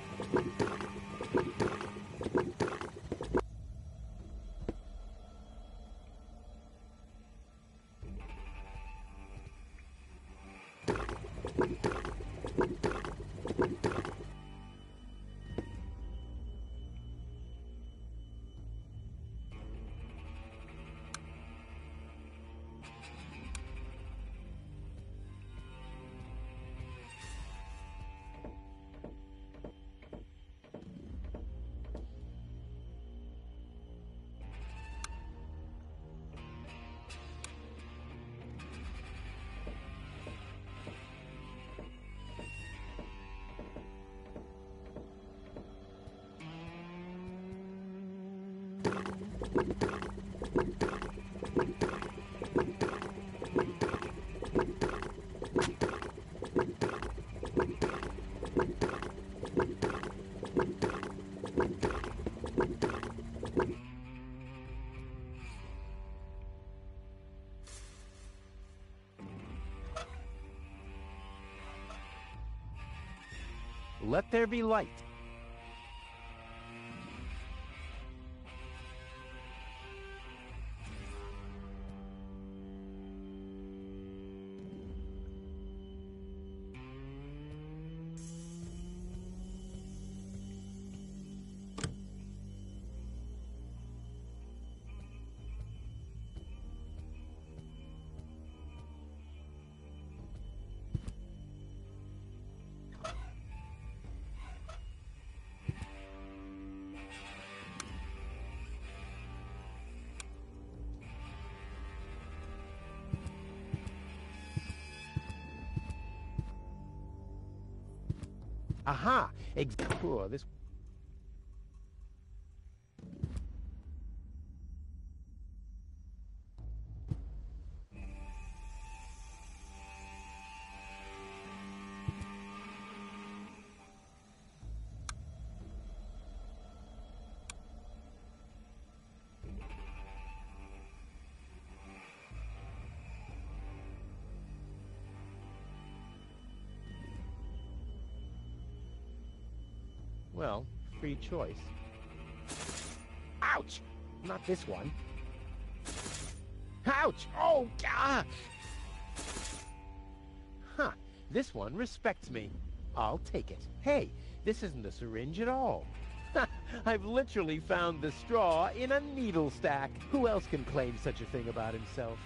Let there be light. Aha! Oh, this... Well, free choice. Ouch! Not this one. Ouch! Oh, God! Huh. This one respects me. I'll take it. Hey, this isn't a syringe at all. I've literally found the straw in a needle stack. Who else can claim such a thing about himself?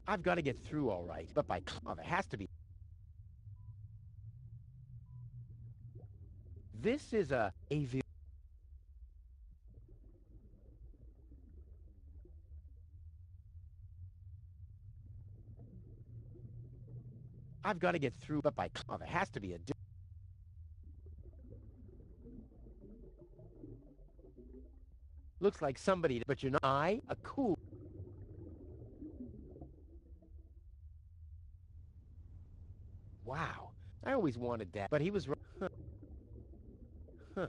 I've got to get through all right, but by... Oh, there has to be... This is a avian... I've got to get through, but by... Oh, there has to be a... Looks like somebody... But you're not... A cool... Wow. I always wanted that, but he was... Huh. Huh.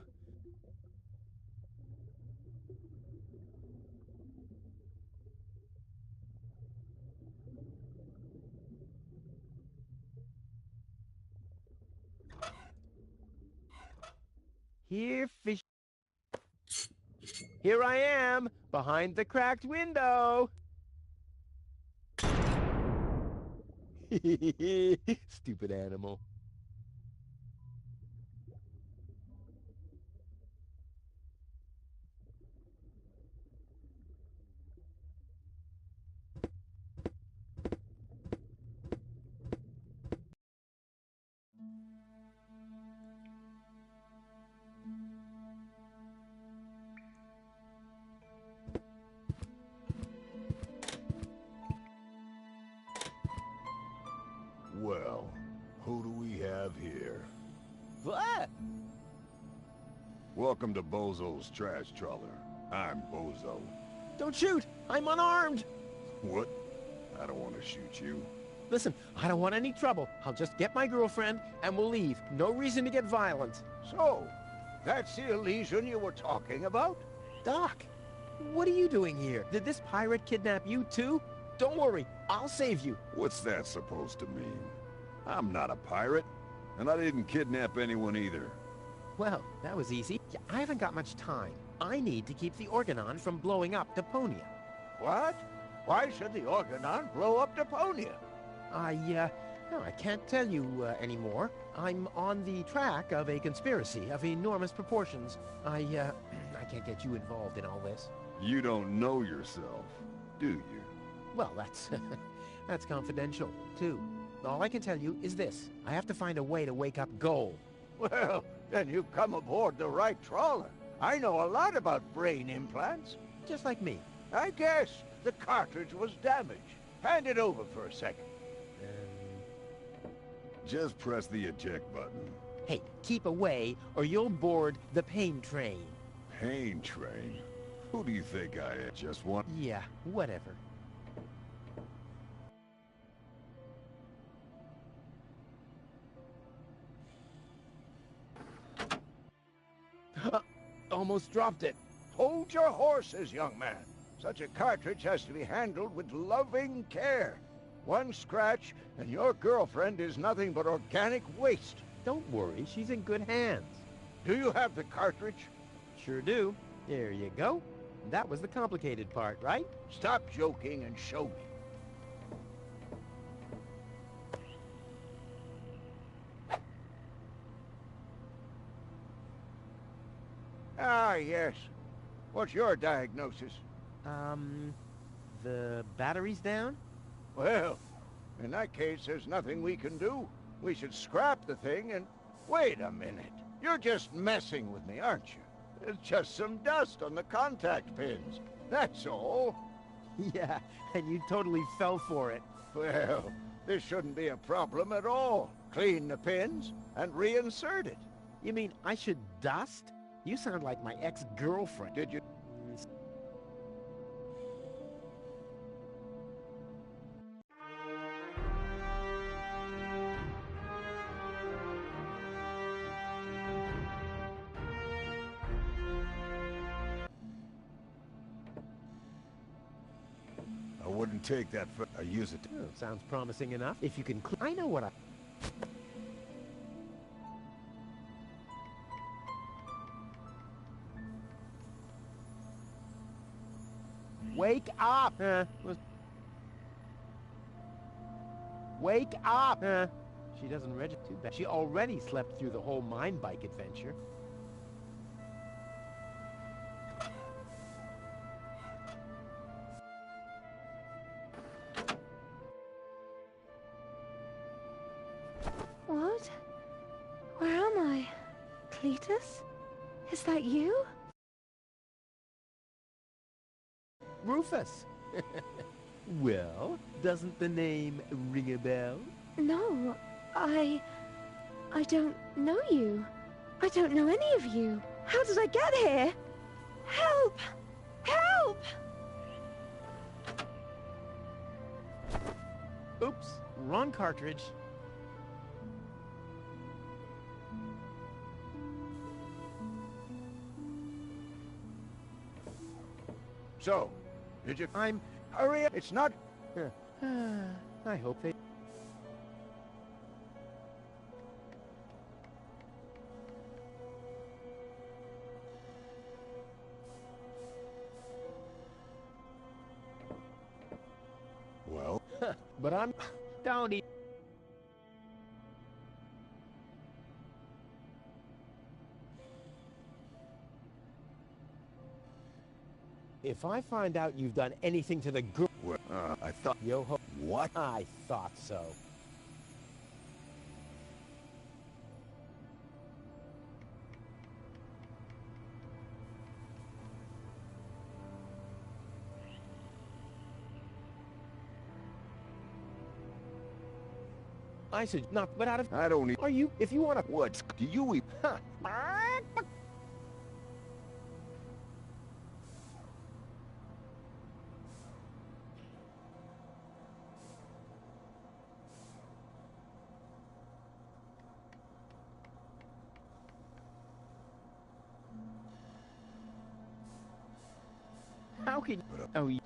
Here, fish... Here I am, behind the cracked window. Stupid animal. Well, who do we have here? What? Welcome to Bozo's trash trawler. I'm Bozo. Don't shoot! I'm unarmed! What? I don't want to shoot you. Listen, I don't want any trouble. I'll just get my girlfriend and we'll leave. No reason to get violent. So, that's the Elysian you were talking about? Doc, what are you doing here? Did this pirate kidnap you too? Don't worry, I'll save you. What's that supposed to mean? I'm not a pirate, and I didn't kidnap anyone either. Well, that was easy. Yeah, I haven't got much time. I need to keep the Organon from blowing up Deponia. What? Why should the Organon blow up Deponia? No, I can't tell you anymore. I'm on the track of a conspiracy of enormous proportions. I can't get you involved in all this. You don't know yourself, do you? Well, that's confidential, too. All I can tell you is this. I have to find a way to wake up Goal. Well, then you've come aboard the right trawler. I know a lot about brain implants. Just like me. I guess the cartridge was damaged. Hand it over for a second. Just press the eject button. Hey, keep away or you'll board the pain train. Pain train? Who do you think I am? Just one? Yeah, whatever. Almost dropped it. Hold your horses, young man. Such a cartridge has to be handled with loving care. One scratch, and your girlfriend is nothing but organic waste. Don't worry, she's in good hands. Do you have the cartridge? Sure do. There you go. That was the complicated part, right? Stop joking and show me. Ah, yes. What's your diagnosis? The battery's down? Well, in that case, there's nothing we can do. We should scrap the thing and... Wait a minute. You're just messing with me, aren't you? There's just some dust on the contact pins. That's all. Yeah, and you totally fell for it. Well, this shouldn't be a problem at all. Clean the pins and reinsert it. You mean I should dust? You sound like my ex-girlfriend. Did you... I wouldn't take that for... I use it. Oh, sounds promising enough. If you can I know what I... Wake up! Wake up! She doesn't register too bad. She already slept through the whole mine bike adventure. What? Where am I? Cletus? Is that you? Rufus! Well, doesn't the name ring a bell? No, I don't know you. I don't know any of you. How did I get here? Help! Help! Oops, wrong cartridge. So, did you... I'm... Hurry up! It's not... I hope they... Well? But I'm... Don't eat... If I find out you've done anything to the girl... Well, I thought... Yo-ho... What? I thought so. I said not, but out of... I don't eat. Are you... If you want to... What do you eat? Huh. How can... Oh, you...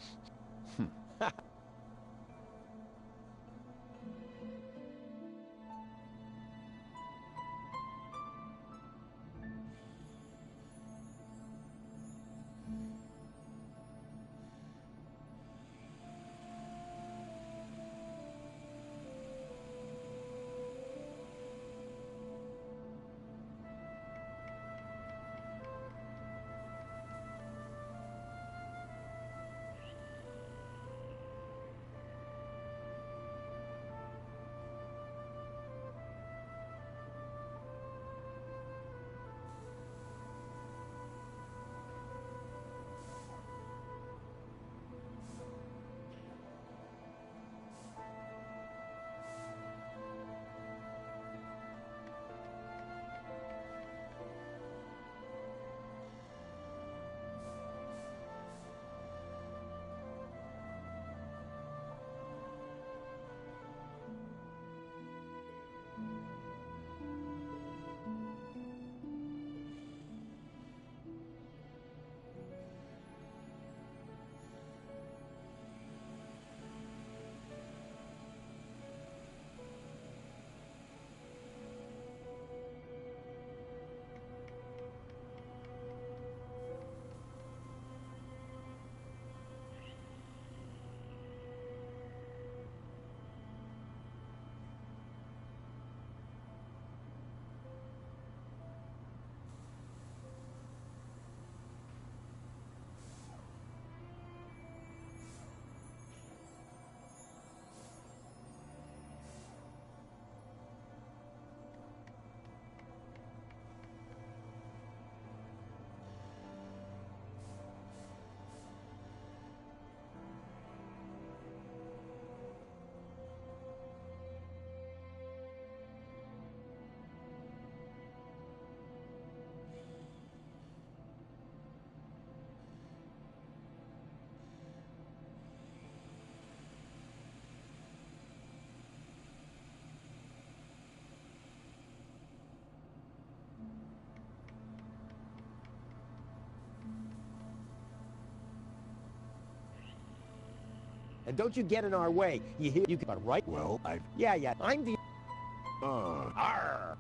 And don't you get in our way. You hear? You got right? Well, I... Yeah. I'm the... Arr.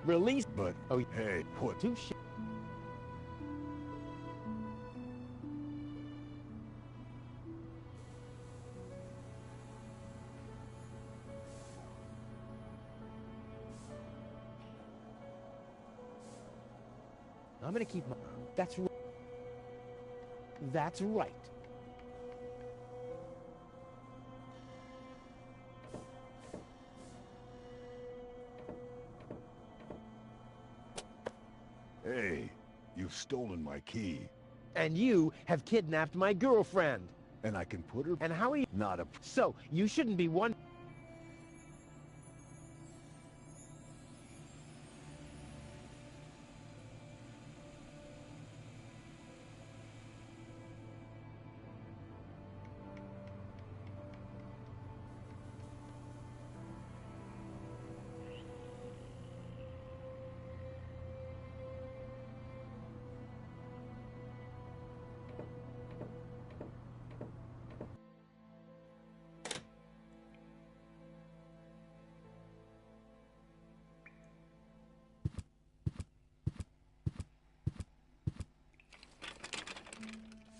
Release... But, Oh, hey, what? two shit. I'm gonna keep my... That's right. That's right. Hey, you've stolen my key. And you have kidnapped my girlfriend. And I can put her... And how are you... Not a... So, you shouldn't be one...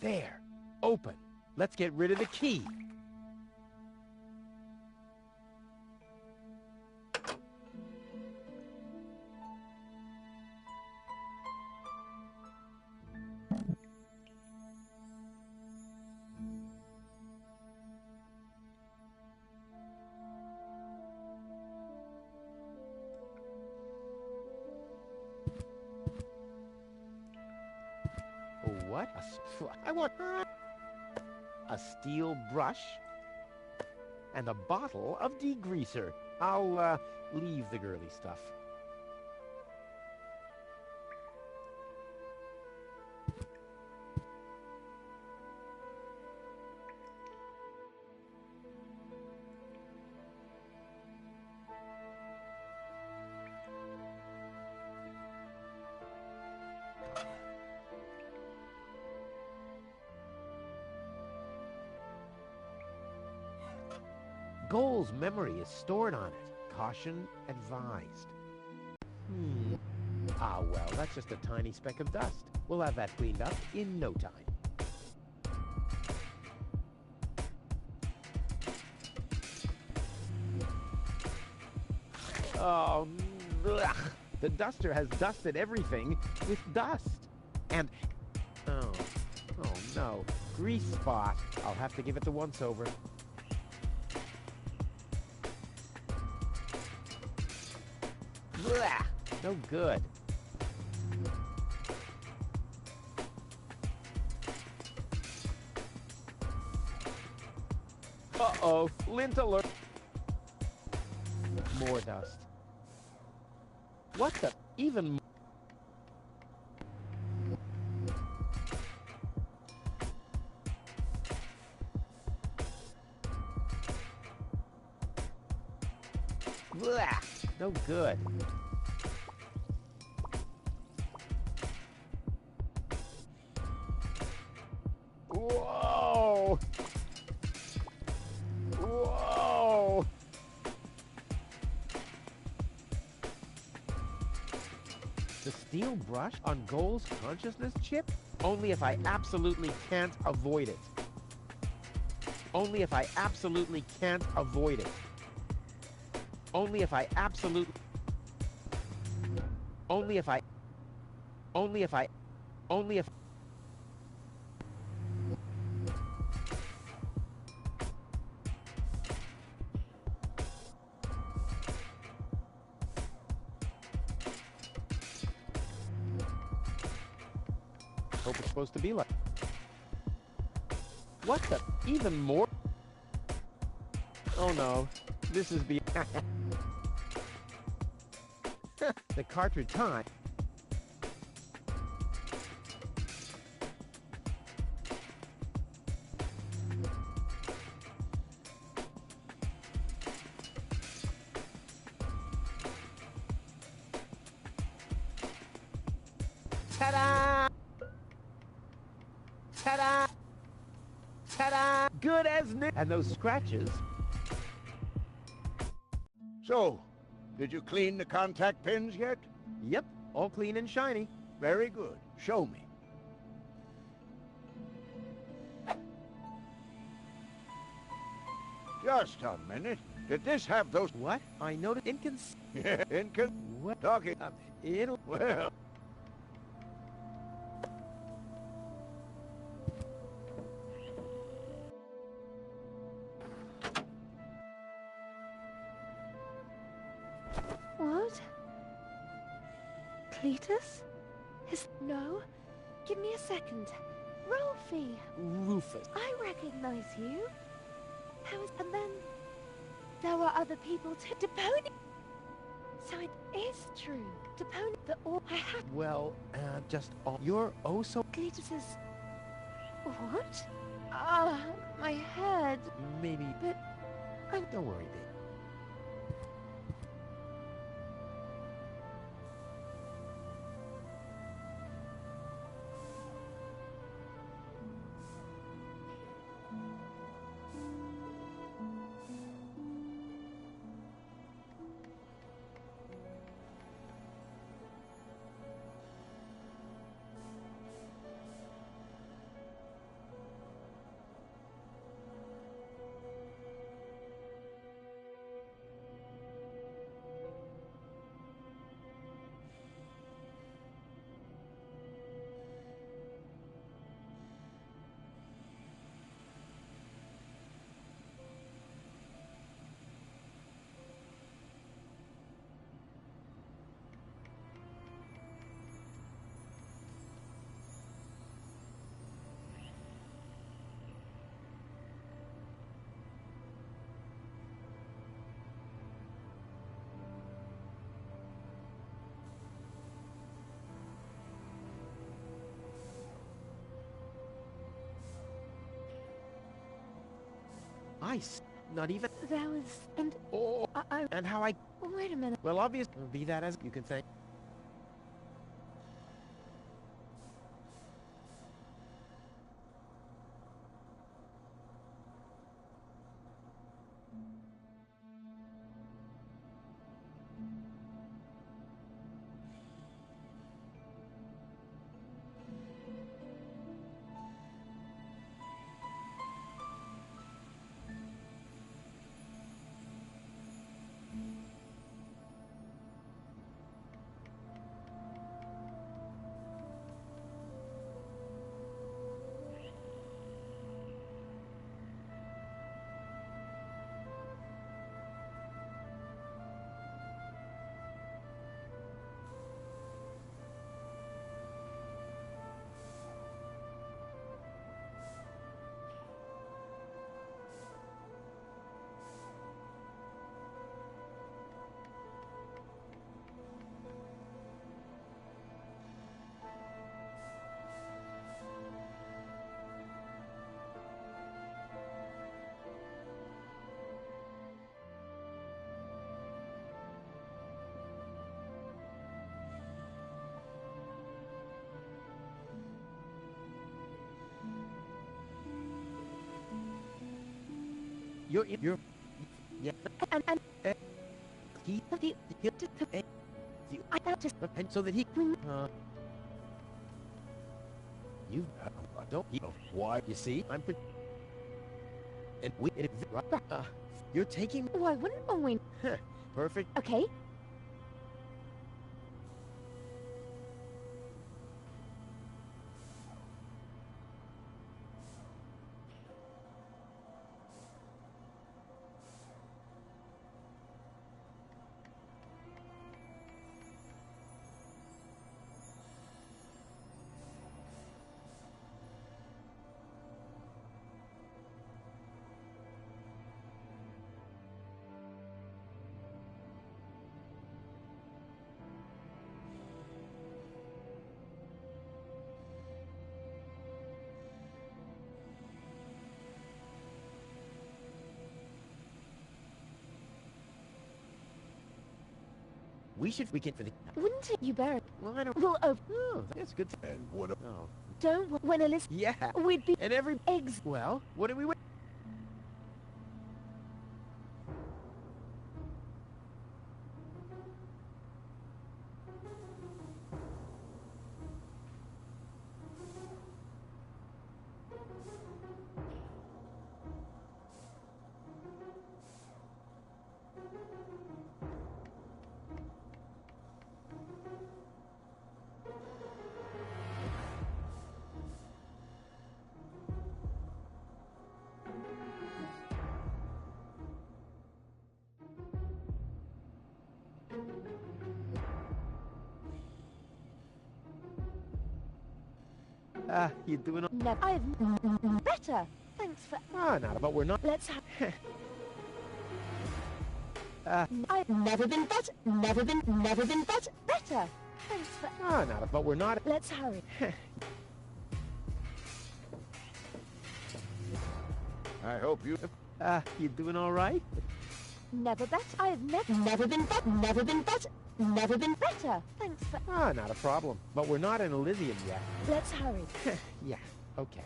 There. Open. Let's get rid of the key. What? I want a steel brush and a bottle of degreaser. I'll leave the girly stuff. Goal's memory is stored on it. Caution advised. Ah, well, that's just a tiny speck of dust. We'll have that cleaned up in no time. Oh, ugh. The duster has dusted everything with dust. And, oh no, grease spot. I'll have to give it the once-over. Blah! No good. Uh-oh, lint alert. More dust. What the even? Blah! No good. Whoa! Whoa! The steel brush on Goal's consciousness chip? Only if I absolutely can't avoid it. Only if I absolutely can't avoid it. Only if I absolutely... Only if I... Only if I... Only if... Hope it's supposed to be like... What the... Even more... Oh no. This is be... The cartridge time. Ta-da! Ta-da! Ta-da! Good as new. And those scratches. So, did you clean the contact pins yet? Yep, all clean and shiny. Very good. Show me. Just a minute. Did this have those... What? I noticed What? Talking... It'll... Well... What? Cletus? No? Give me a second. Rolfie! Rufus. I recognize you. And then... There were other people too. Deponia! So it is true. Deponia, I have... Well, just all... You're oh so... Cletus's... What? Ah, my head. Maybe... But... Don't worry, babe. Not even. There was... and... Oh, and how I... Wait a minute. Well, obviously, be that as you can say. You're yeah. And He the I felt just and so that he you don't you Why? you see and we you're taking why wouldn't we? perfect. Okay. We can for the Wouldn't it? You better. well, I don't We'll open. oh that's good. And what? Oh Don't when Elizabeth. yeah, We'd be and every eggs. well, what do we wait? You doing all Never. I've better. Thanks for. not but we're not. Let's have. Uh, I've never been better. Never been better. Better. Thanks for. not but we're not. Let's hurry. I hope you. You doing all right? Never better. I've never been better. Never been better. Never been better. Thanks for. Not a problem. But we're not in Elysium yet. Let's hurry. Yeah, okay.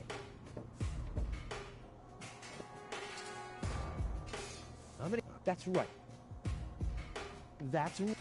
How many? That's right. That's right.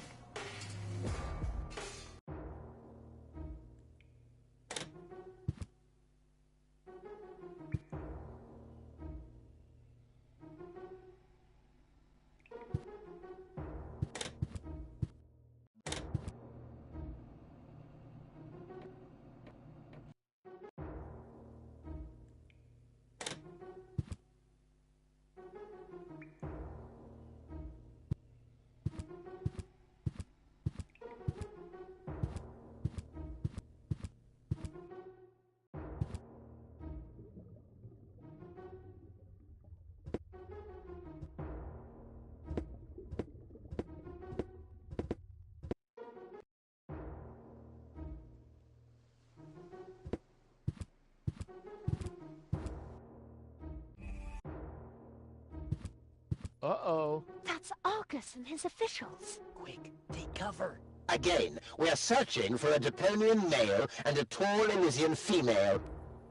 Uh-oh. That's Argus and his officials. Quick, take cover. Again, we are searching for a Deponian male and a tall Elysian female.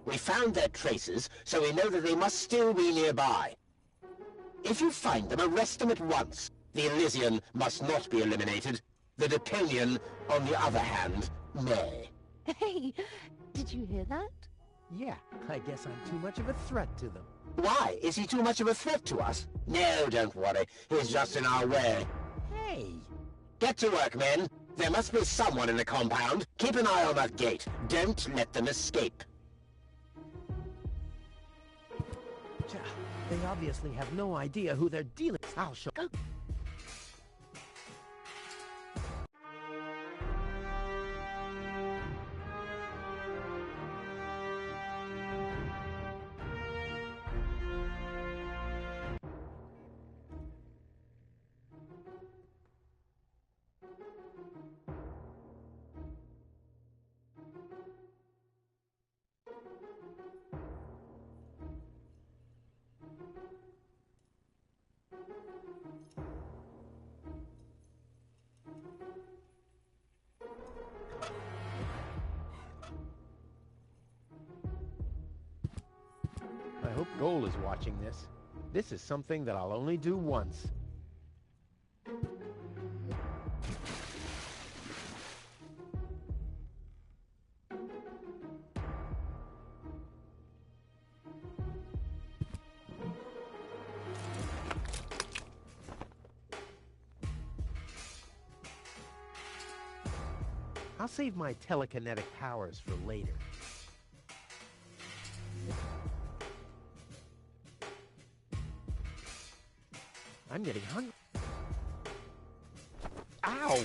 We found their traces, so we know that they must still be nearby. If you find them, arrest them at once. The Elysian must not be eliminated. The Deponian, on the other hand, may. Hey, did you hear that? Yeah, I guess I'm too much of a threat to them. Why? Is he too much of a threat to us? No, don't worry. He's just in our way. Hey! Get to work, men. There must be someone in the compound. Keep an eye on that gate. Don't let them escape. They obviously have no idea who they're dealing with. I'll show... Go! I hope Goal is watching this. This is something that I'll only do once. I'll save my telekinetic powers for later. I'm getting hungry. Ow!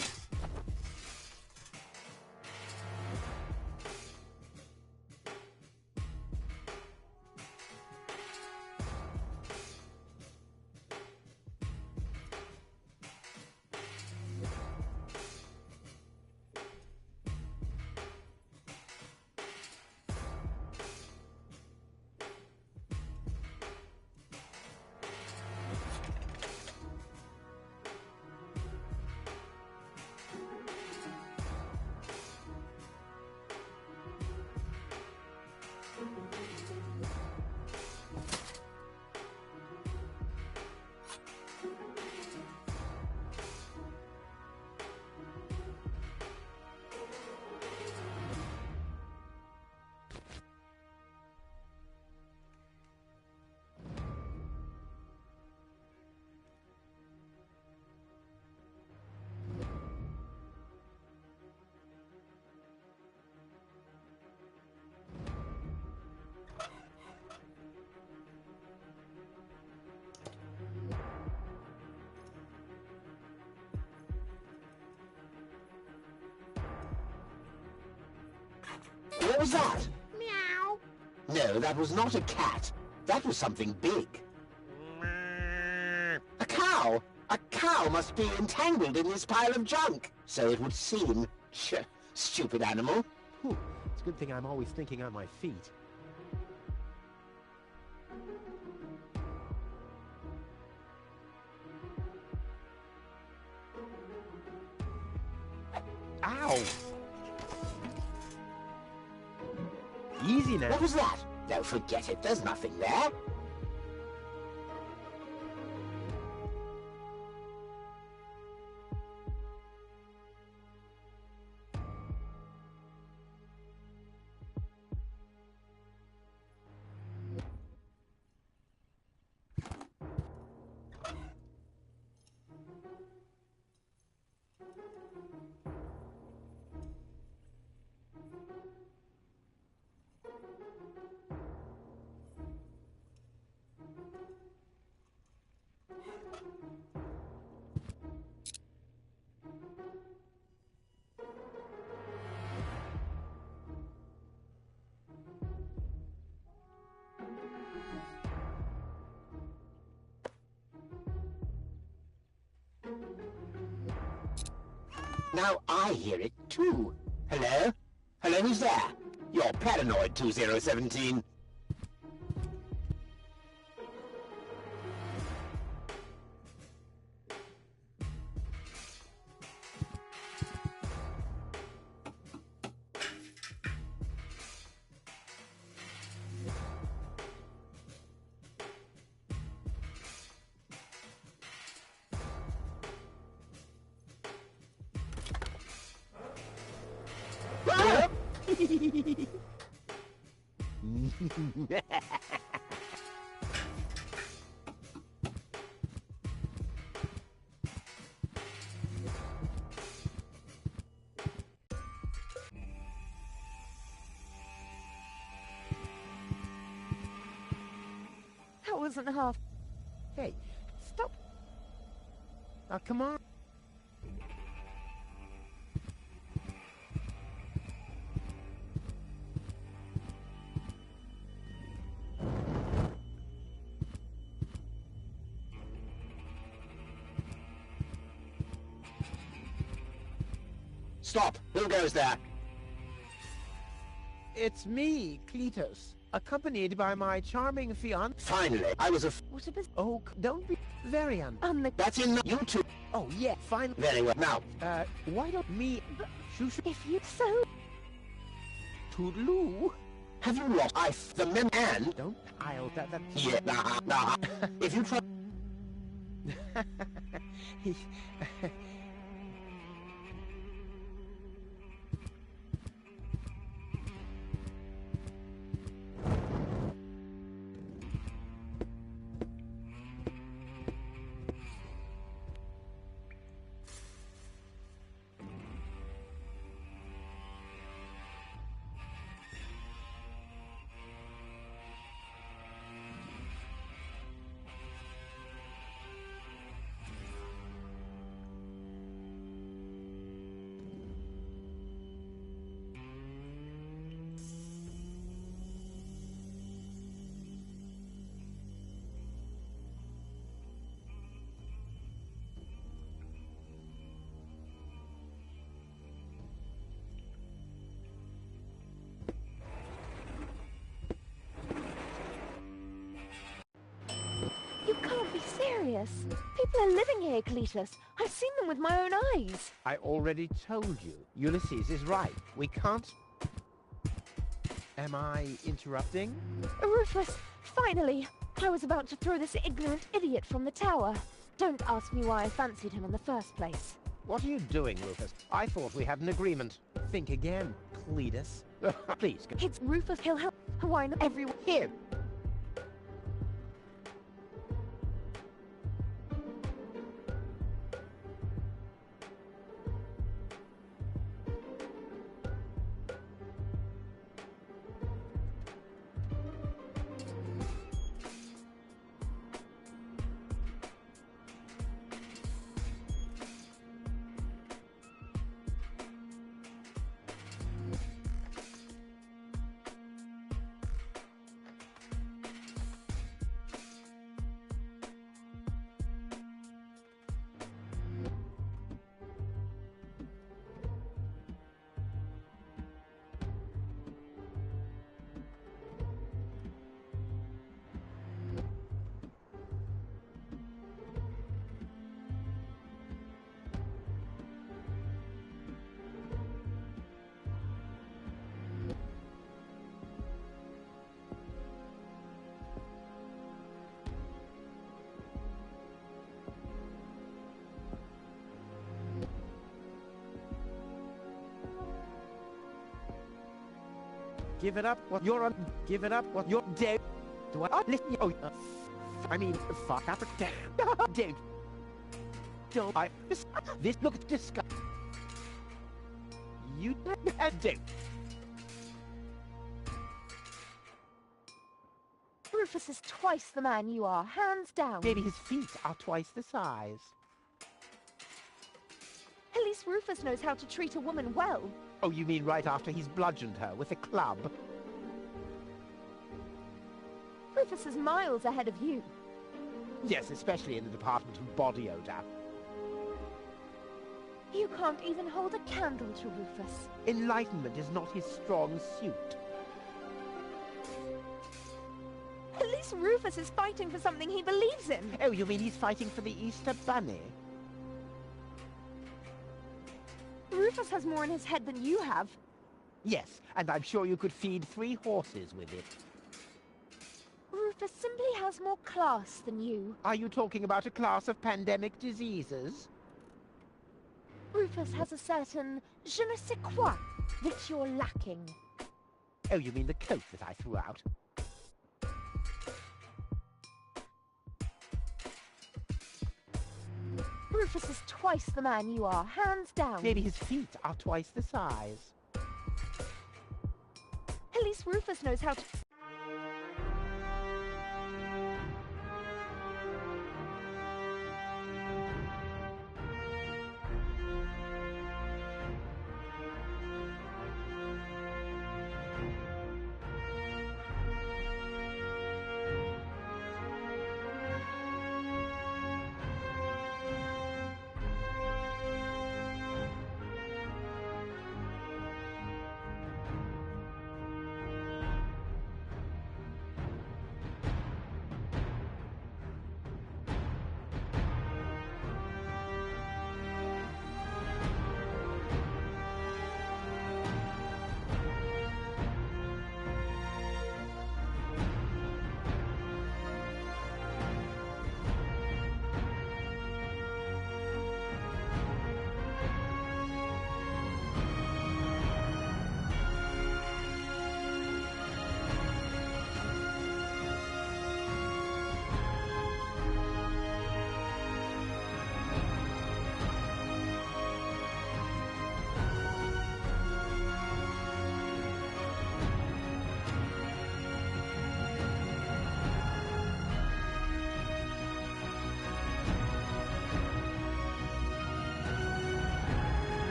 What was that? Meow. No, that was not a cat. That was something big. A cow! A cow must be entangled in this pile of junk. So it would seem. Stupid animal. Whew. It's a good thing I'm always thinking on my feet. Ow! Easy now. What was that? No, forget it. There's nothing there. Now I hear it too. Hello? Hello, who's there? You're paranoid, 2017. That wasn't half. Hey, stop. Now, come on. Stop! Who goes there? It's me, Cletus, accompanied by my charming fiancé. Finally, I was a What a Oh, don't be very That's in you two. Oh, yeah, fine. Very well. Now, Why don't me... Shoo-shoo... If you so... Toodaloo? have you lost the men and... Don't... That... Yeah, nah. If you try... You can't be serious. People are living here, Cletus. I've seen them with my own eyes. I already told you. Ulysses is right. We can't... Am I interrupting? Rufus, finally! I was about to throw this ignorant idiot from the tower. Don't ask me why I fancied him in the first place. What are you doing, Rufus? I thought we had an agreement. Think again, Cletus. Please, It's Rufus. He'll help. Why not everyone? here. Give it up what you're on. Give it up what you're dead. Do I listen? Oh, I mean, fuck up. Don't. Don't. This looks disgusting. You don't. Rufus is twice the man you are, hands down. Maybe his feet are twice the size. At least Rufus knows how to treat a woman well. Oh, you mean right after he's bludgeoned her with a club? Rufus is miles ahead of you. Yes, especially in the department of body odor. You can't even hold a candle to Rufus. Enlightenment is not his strong suit. At least Rufus is fighting for something he believes in. Oh, you mean he's fighting for the Easter Bunny? Rufus has more in his head than you have. Yes, and I'm sure you could feed 3 horses with it. Rufus simply has more class than you. Are you talking about a class of pandemic diseases? Rufus has a certain je ne sais quoi that you're lacking. Oh, you mean the coat that I threw out? Rufus is twice the man you are, hands down. Maybe his feet are twice the size. At least Rufus knows how to...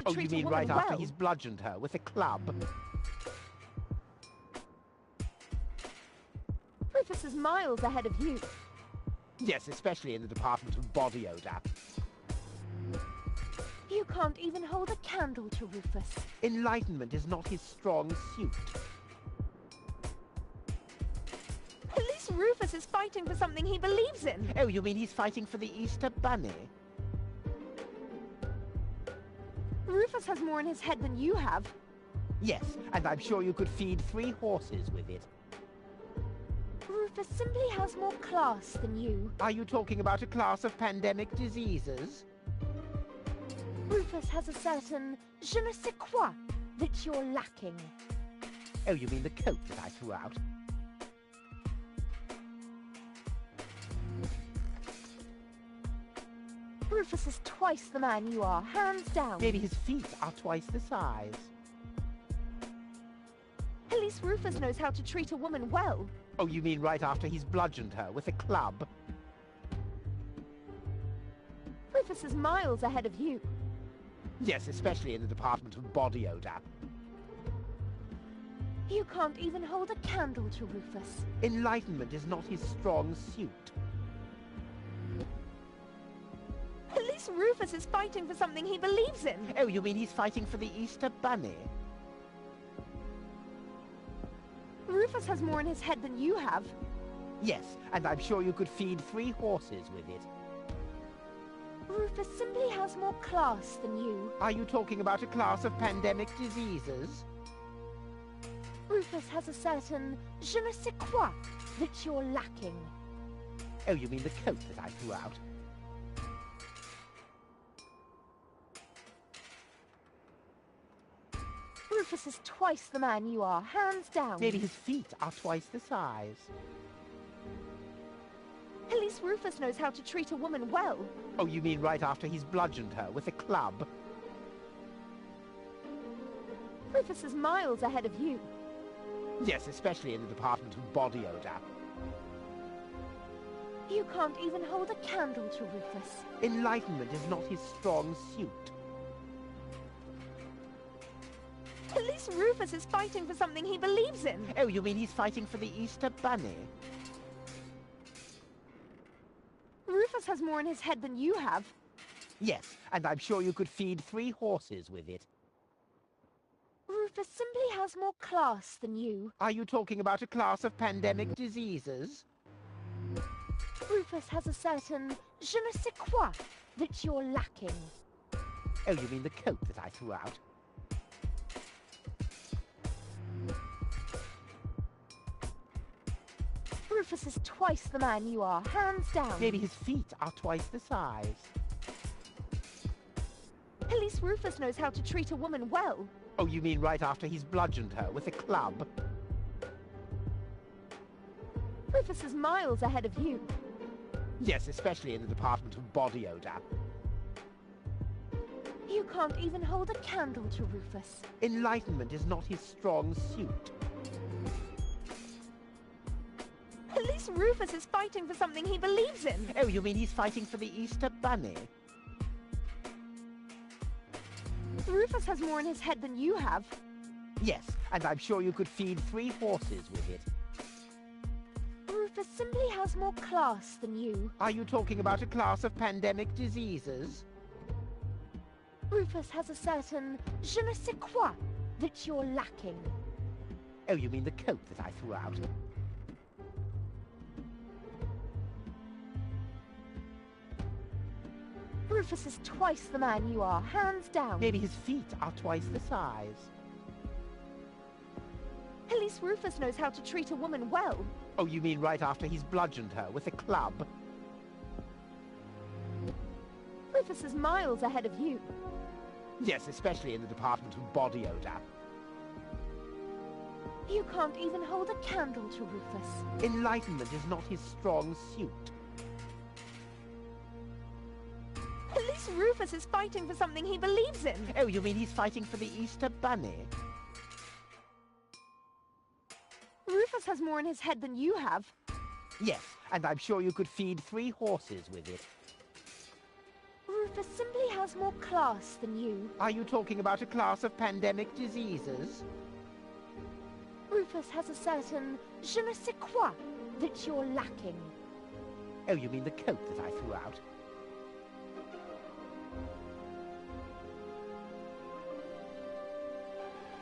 Oh, treat you mean a woman right well. after he's bludgeoned her with a club? Rufus is miles ahead of you. Yes, especially in the department of body odor. You can't even hold a candle to Rufus. Enlightenment is not his strong suit. At least Rufus is fighting for something he believes in. Oh, you mean he's fighting for the Easter Bunny? Rufus has more in his head than you have. Yes, and I'm sure you could feed 3 horses with it. Rufus simply has more class than you. Are you talking about a class of pandemic diseases? Rufus has a certain je ne sais quoi that you're lacking. Oh, you mean the coat that I threw out? Rufus is twice the man you are, hands down. Maybe his feet are twice the size. At least Rufus knows how to treat a woman well. Oh, you mean right after he's bludgeoned her with a club? Rufus is miles ahead of you. Yes, especially in the department of body odor. You can't even hold a candle to Rufus. Enlightenment is not his strong suit. At least Rufus is fighting for something he believes in. Oh, you mean he's fighting for the Easter Bunny? Rufus has more in his head than you have. Yes, and I'm sure you could feed 3 horses with it. Rufus simply has more class than you. Are you talking about a class of pandemic diseases? Rufus has a certain je ne sais quoi that you're lacking. Oh, you mean the coat that I threw out? Rufus is twice the man you are, hands down. Maybe his feet are twice the size. At least Rufus knows how to treat a woman well. Oh, you mean right after he's bludgeoned her with a club? Rufus is miles ahead of you. Yes, especially in the department of body odor. You can't even hold a candle to Rufus. Enlightenment is not his strong suit. At least Rufus is fighting for something he believes in. Oh, you mean he's fighting for the Easter Bunny? Rufus has more in his head than you have. Yes, and I'm sure you could feed 3 horses with it. Rufus simply has more class than you. Are you talking about a class of pandemic diseases? Rufus has a certain je ne sais quoi that you're lacking. Oh, you mean the coat that I threw out? Rufus is twice the man you are, hands down. Maybe his feet are twice the size. At least Rufus knows how to treat a woman well. Oh, you mean right after he's bludgeoned her with a club? Rufus is miles ahead of you. Yes, especially in the department of body odor. You can't even hold a candle to Rufus. Enlightenment is not his strong suit. At least Rufus is fighting for something he believes in. Oh, you mean he's fighting for the Easter Bunny? Rufus has more in his head than you have. Yes, and I'm sure you could feed 3 horses with it. Rufus simply has more class than you. Are you talking about a class of pandemic diseases? Rufus has a certain je ne sais quoi that you're lacking. Oh, you mean the coat that I threw out? Rufus is twice the man you are, hands down. Maybe his feet are twice the size. At least Rufus knows how to treat a woman well. Oh, you mean right after he's bludgeoned her with a club? Rufus is miles ahead of you. Yes, especially in the department of body odor. You can't even hold a candle to Rufus. Enlightenment is not his strong suit. At least Rufus is fighting for something he believes in. Oh, you mean he's fighting for the Easter Bunny? Rufus has more in his head than you have. Yes, and I'm sure you could feed 3 horses with it. Rufus simply has more class than you. Are you talking about a class of pandemic diseases? Rufus has a certain je ne sais quoi that you're lacking. Oh, you mean the coat that I threw out?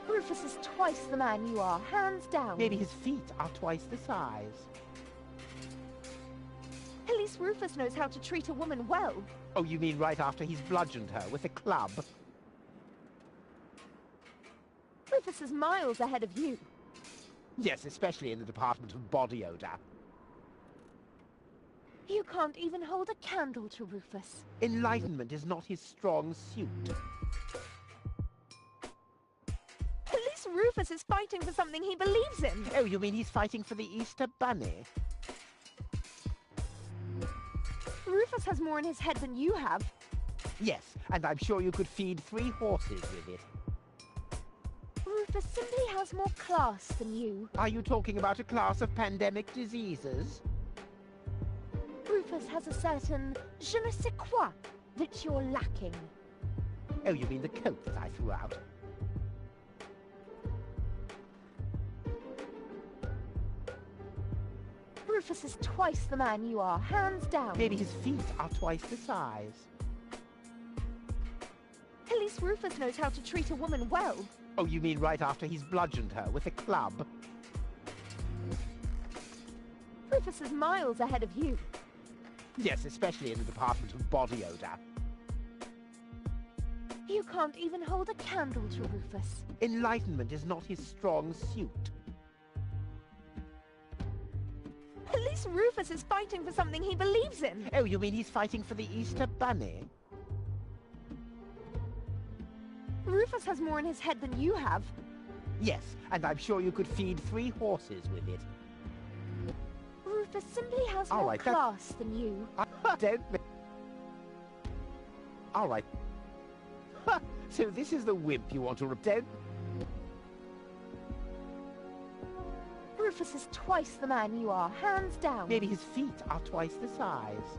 Rufus is twice the man you are, hands down. Maybe his feet are twice the size. At least Rufus knows how to treat a woman well. Oh, you mean right after he's bludgeoned her with a club? Rufus is miles ahead of you. Yes, especially in the department of body odor. You can't even hold a candle to Rufus. Enlightenment is not his strong suit. At least Rufus is fighting for something he believes in. Oh, you mean he's fighting for the Easter Bunny? Rufus has more in his head than you have. Yes, and I'm sure you could feed 3 horses with it. Rufus simply has more class than you. Are you talking about a class of pandemic diseases? Rufus has a certain je ne sais quoi that you're lacking. Oh, you mean the coat that I threw out? Rufus is twice the man you are, hands down. Maybe his feet are twice the size. At least Rufus knows how to treat a woman well. Oh, you mean right after he's bludgeoned her with a club? Rufus is miles ahead of you. Yes, especially in the department of body odor. You can't even hold a candle to Rufus. Enlightenment is not his strong suit. At least Rufus is fighting for something he believes in. Oh, you mean he's fighting for the Easter Bunny? Rufus has more in his head than you have. Yes, and I'm sure you could feed 3 horses with it. Rufus simply has All more right, class than you. Don't... All right. So this is the wimp you want to... Don't... Rufus is twice the man you are, hands down. Maybe his feet are twice the size.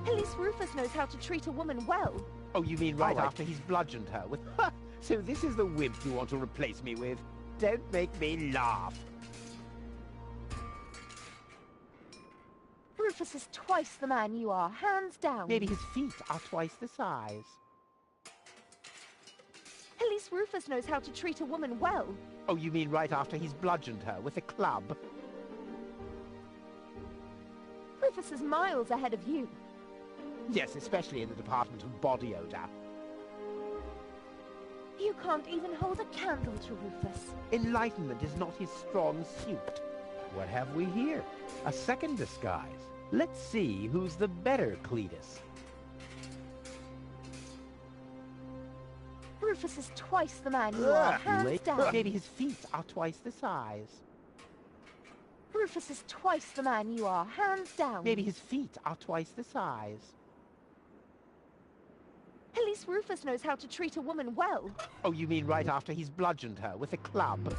At least Rufus knows how to treat a woman well. Oh, you mean right after he's bludgeoned her with... So this is the wimp you want to replace me with? Don't make me laugh. Rufus is twice the man you are, hands down. Maybe his feet are twice the size. At least Rufus knows how to treat a woman well. Oh, you mean right after he's bludgeoned her with a club? Rufus is miles ahead of you. Yes, especially in the department of body odor. You can't even hold a candle to Rufus. Enlightenment is not his strong suit. What have we here? A second disguise. Let's see who's the better Cletus. Rufus is twice the man you are, hands down. Maybe his feet are twice the size. Rufus is twice the man you are, hands down. Maybe his feet are twice the size. At least Rufus knows how to treat a woman well. Oh, you mean right after he's bludgeoned her with a club?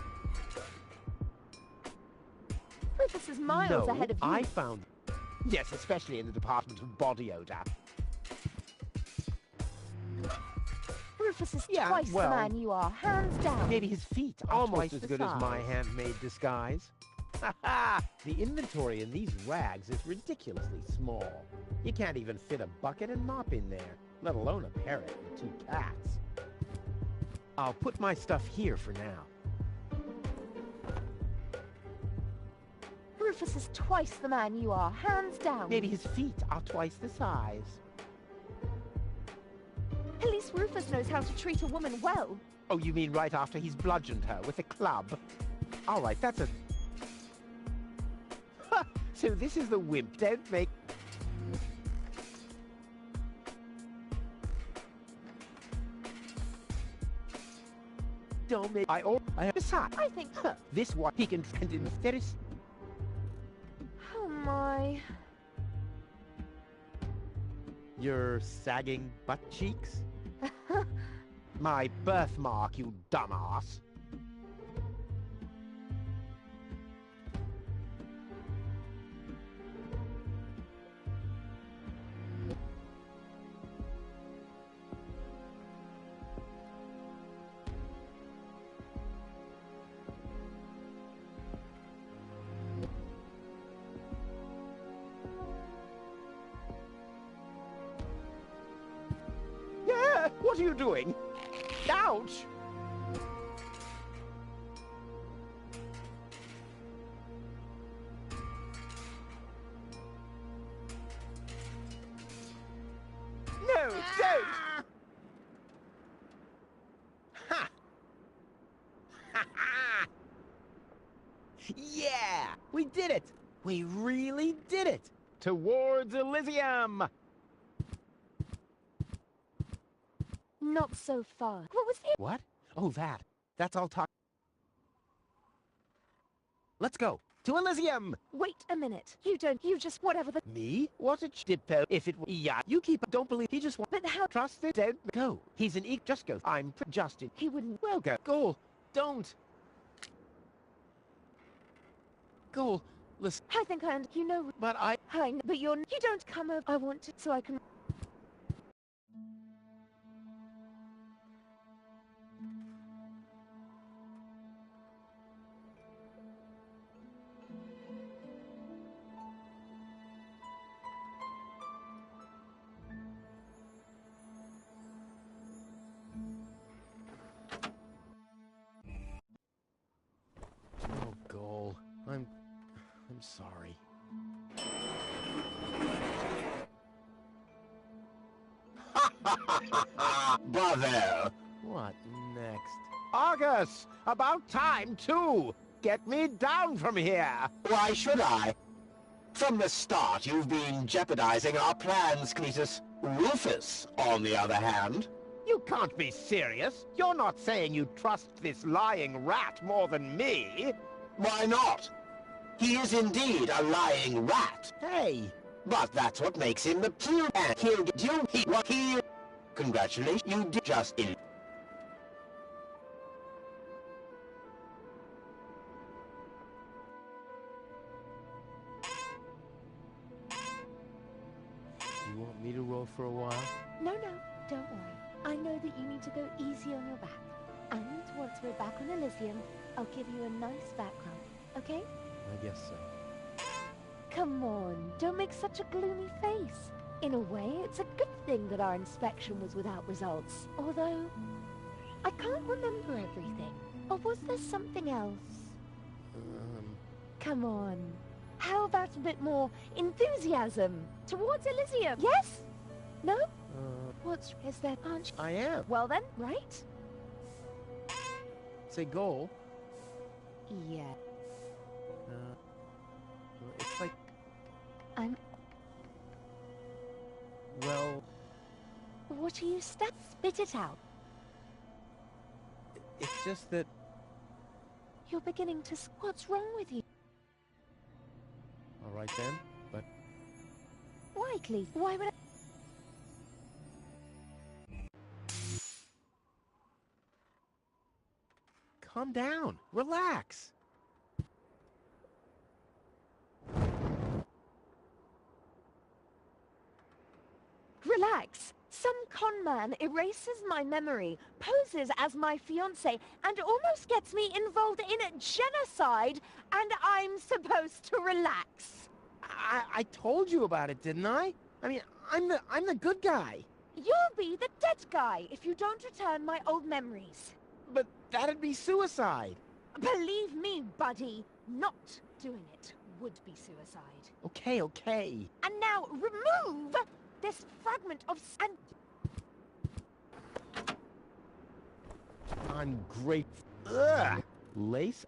Rufus is miles ahead of you. I found... Yes, especially in the department of body odor. Rufus is Yeah, twice well, the man you are, hands down. Maybe his feet are Almost twice as the good size. as my handmade disguise. Ha ha! The inventory in these rags is ridiculously small. You can't even fit a bucket and mop in there, let alone a parrot and 2 cats. I'll put my stuff here for now. Rufus is twice the man you are, hands down. Maybe his feet are twice the size. At least Rufus knows how to treat a woman well. Oh, you mean right after he's bludgeoned her with a club? All right, that's a... So this is the wimp. Don't make... Don't make... I have... Besides, I think... this one he can trend in... There is... Oh my... Your sagging butt cheeks? My birthmark, you dumbass. What are you doing? Ouch! No, don't! Ha! Ha ha! Yeah! We did it! We really did it! Towards Elysium! Not so far. What was it? What? Oh, that. That's all talk. Let's go. To Elysium! Wait a minute. You just whatever the... Me? What a dippo. If it were... Yeah, you keep... Don't believe... He just... But how... Trust the dead... Go. He's an Just go. I'm Justin. He wouldn't... Well, go. Goal. Don't. Goal. Listen. I think you know... But I... But you don't come over... I want to... So I can... Oh, Goal. I'm sorry. Bravo! What next? Argus! About time, too! Get me down from here! Why should I? From the start, you've been jeopardizing our plans, Cletus. Rufus, on the other hand... You can't be serious! You're not saying you trust this lying rat more than me! Why not? He is indeed a lying rat. Hey! But that's what makes him the true and he'll get you. Congratulations, you did just in. You want me to roll for a while? No, don't worry. I know that you need to go easy on your back. And once we're back on Elysium, I'll give you a nice background, okay? I guess so. Come on, don't make such a gloomy face. In a way, it's a good thing that our inspection was without results. Although, I can't remember everything. Or was there something else? Come on. How about a bit more enthusiasm towards Elysium? Yes? No? Is there punch? I am. Well then, right? Say Goal. Yeah. It's like... I'm... Well... What are you spit it out. It's just that... You're beginning to... What's wrong with you? All right then, but... Why, Cleve? Why would I... Calm down. Relax. Relax. Some con man erases my memory, poses as my fiancé, and almost gets me involved in a genocide, and I'm supposed to relax. I told you about it, didn't I? I mean, I'm the good guy. You'll be the dead guy if you don't return my old memories. But that'd be suicide. Believe me, buddy, not doing it would be suicide. Okay, okay. And now remove this fragment of sand. I'm great. Ugh. Lace?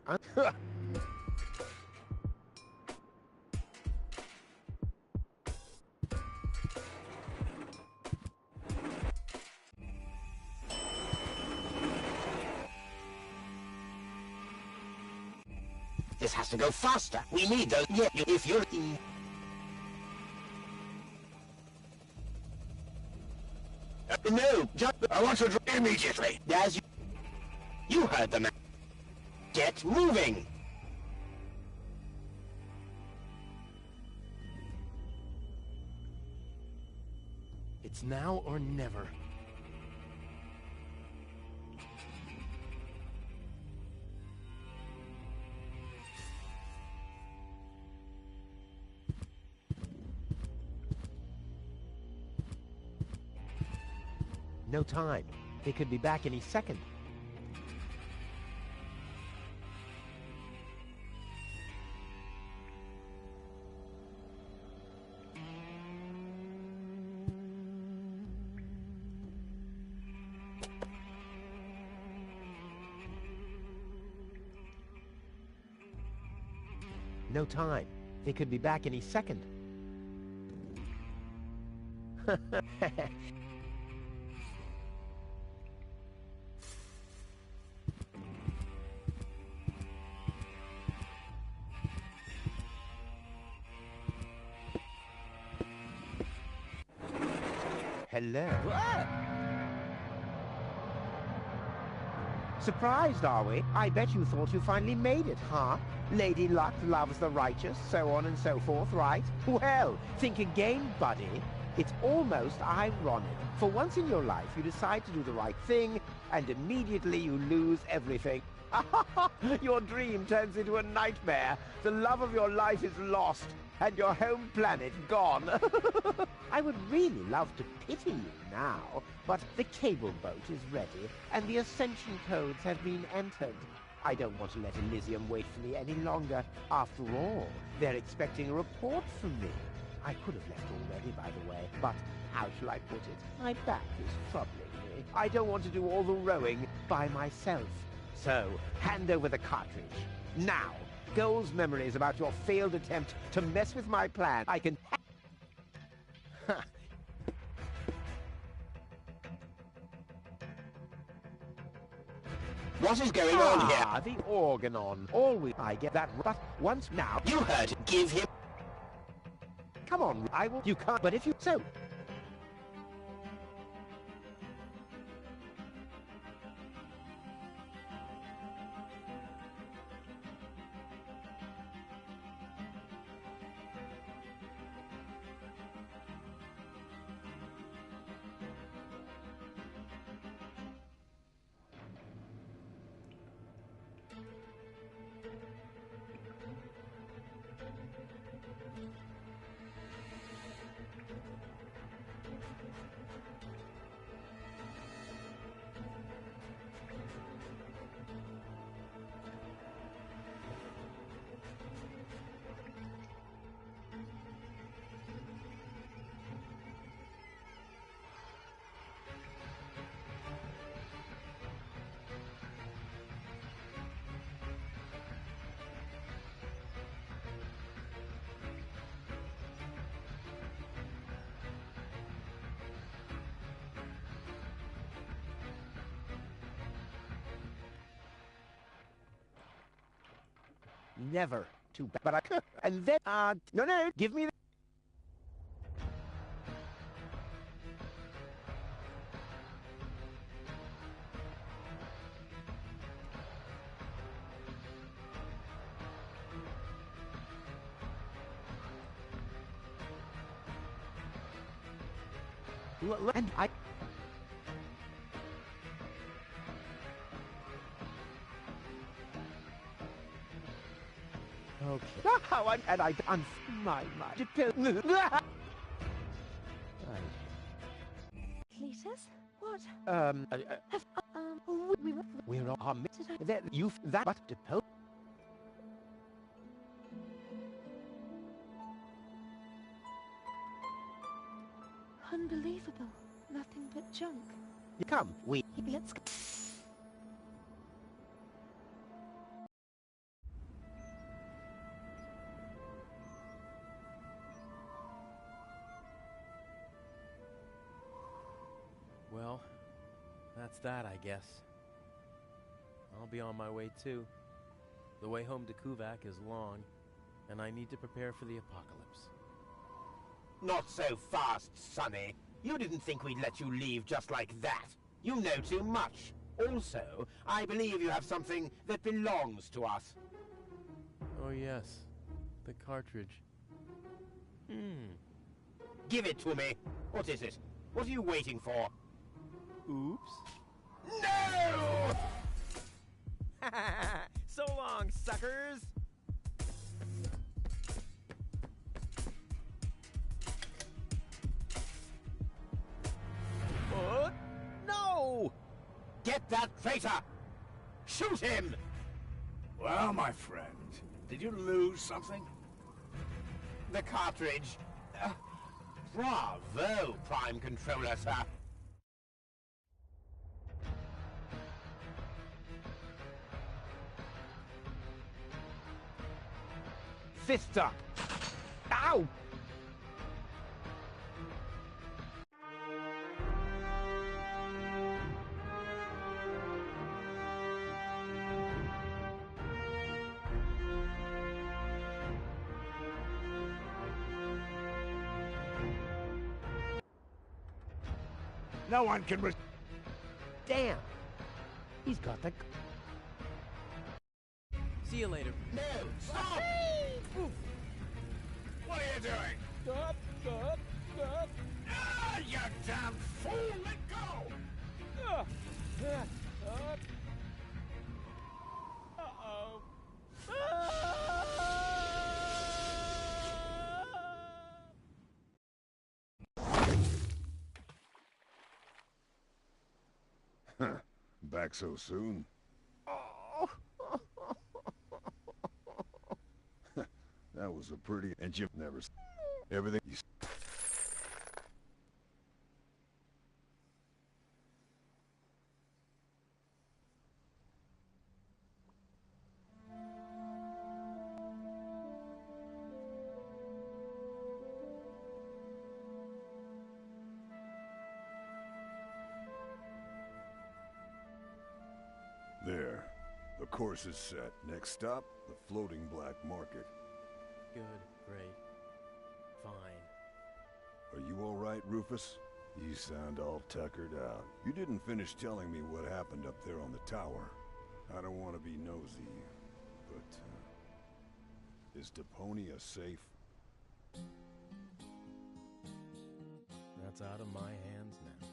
This has to go faster. We need those. Yeah, if you're... No, just... I want to drop immediately. As you heard the man. Get moving. It's now or never. No time. They could be back any second. No time. They could be back any second. Hello. Surprised, are we? I bet you thought you finally made it, huh? Lady Luck loves the righteous, so on and so forth, right? Well, think again, buddy. It's almost ironic. For once in your life, you decide to do the right thing, and immediately you lose everything. Your dream turns into a nightmare. The love of your life is lost, and your home planet gone. I would really love to pity you now, but the cable boat is ready, and the ascension codes have been entered. I don't want to let Elysium wait for me any longer. After all, they're expecting a report from me. I could have left already, by the way, but how shall I put it? My back is troubling me. I don't want to do all the rowing by myself. So, hand over the cartridge. Now, Goal's memories about your failed attempt to mess with my plan. I can... What is going on here? Ah, the organon. Always I get that, but once now... You heard it. Give him... Come on, I will... You can't, but if you... So... Never. Too bad. But I could. And then, no, give me the... And I... Okay. And I... My... Cletus? What? We're all... That... You... That... But... Depo... Unbelievable. Nothing but junk. Come, we... Let's go. Well, that's that, I guess. I'll be on my way too. The way home to Kuvak is long, and I need to prepare for the apocalypse. Not so fast, Sonny. You didn't think we'd let you leave just like that. You know too much. Also, I believe you have something that belongs to us. Oh yes, the cartridge. Give it to me. What is it? What are you waiting for? Oops. No! So long, suckers! Oh, no! Get that traitor! Shoot him! Well, my friend, did you lose something? The cartridge. Bravo, Prime Controller, sir. Fist up! Ow! No one can Damn! He's got the... See you later. No, stop! What are you doing? Stop! Stop! Stop! Ah, you damn fool! Let go! Uh-oh. Back so soon? That was a pretty... And you never... Everything you... There. The course is set. Next stop, the floating black market. Good. Great. Fine. Are you all right, Rufus? You sound all tuckered out. You didn't finish telling me what happened up there on the tower. I don't want to be nosy, but, is Deponia safe? That's out of my hands now.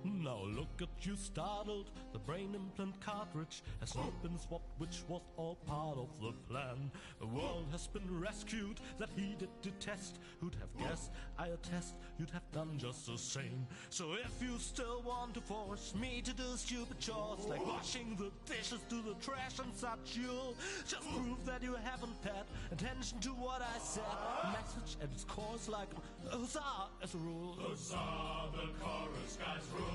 Now look at you startled, the brain implant cartridge has not been swapped, which was all part of the plan. The world has been rescued that he did detest. Who'd have guessed, I attest, you'd have done just the same. So if you still want to force me to do stupid chores, like washing the dishes, do the trash and such, you'll just prove that you haven't paid attention to what I said. The message at its core is like huzzah as a rule. Huzzah, the chorus guys rule.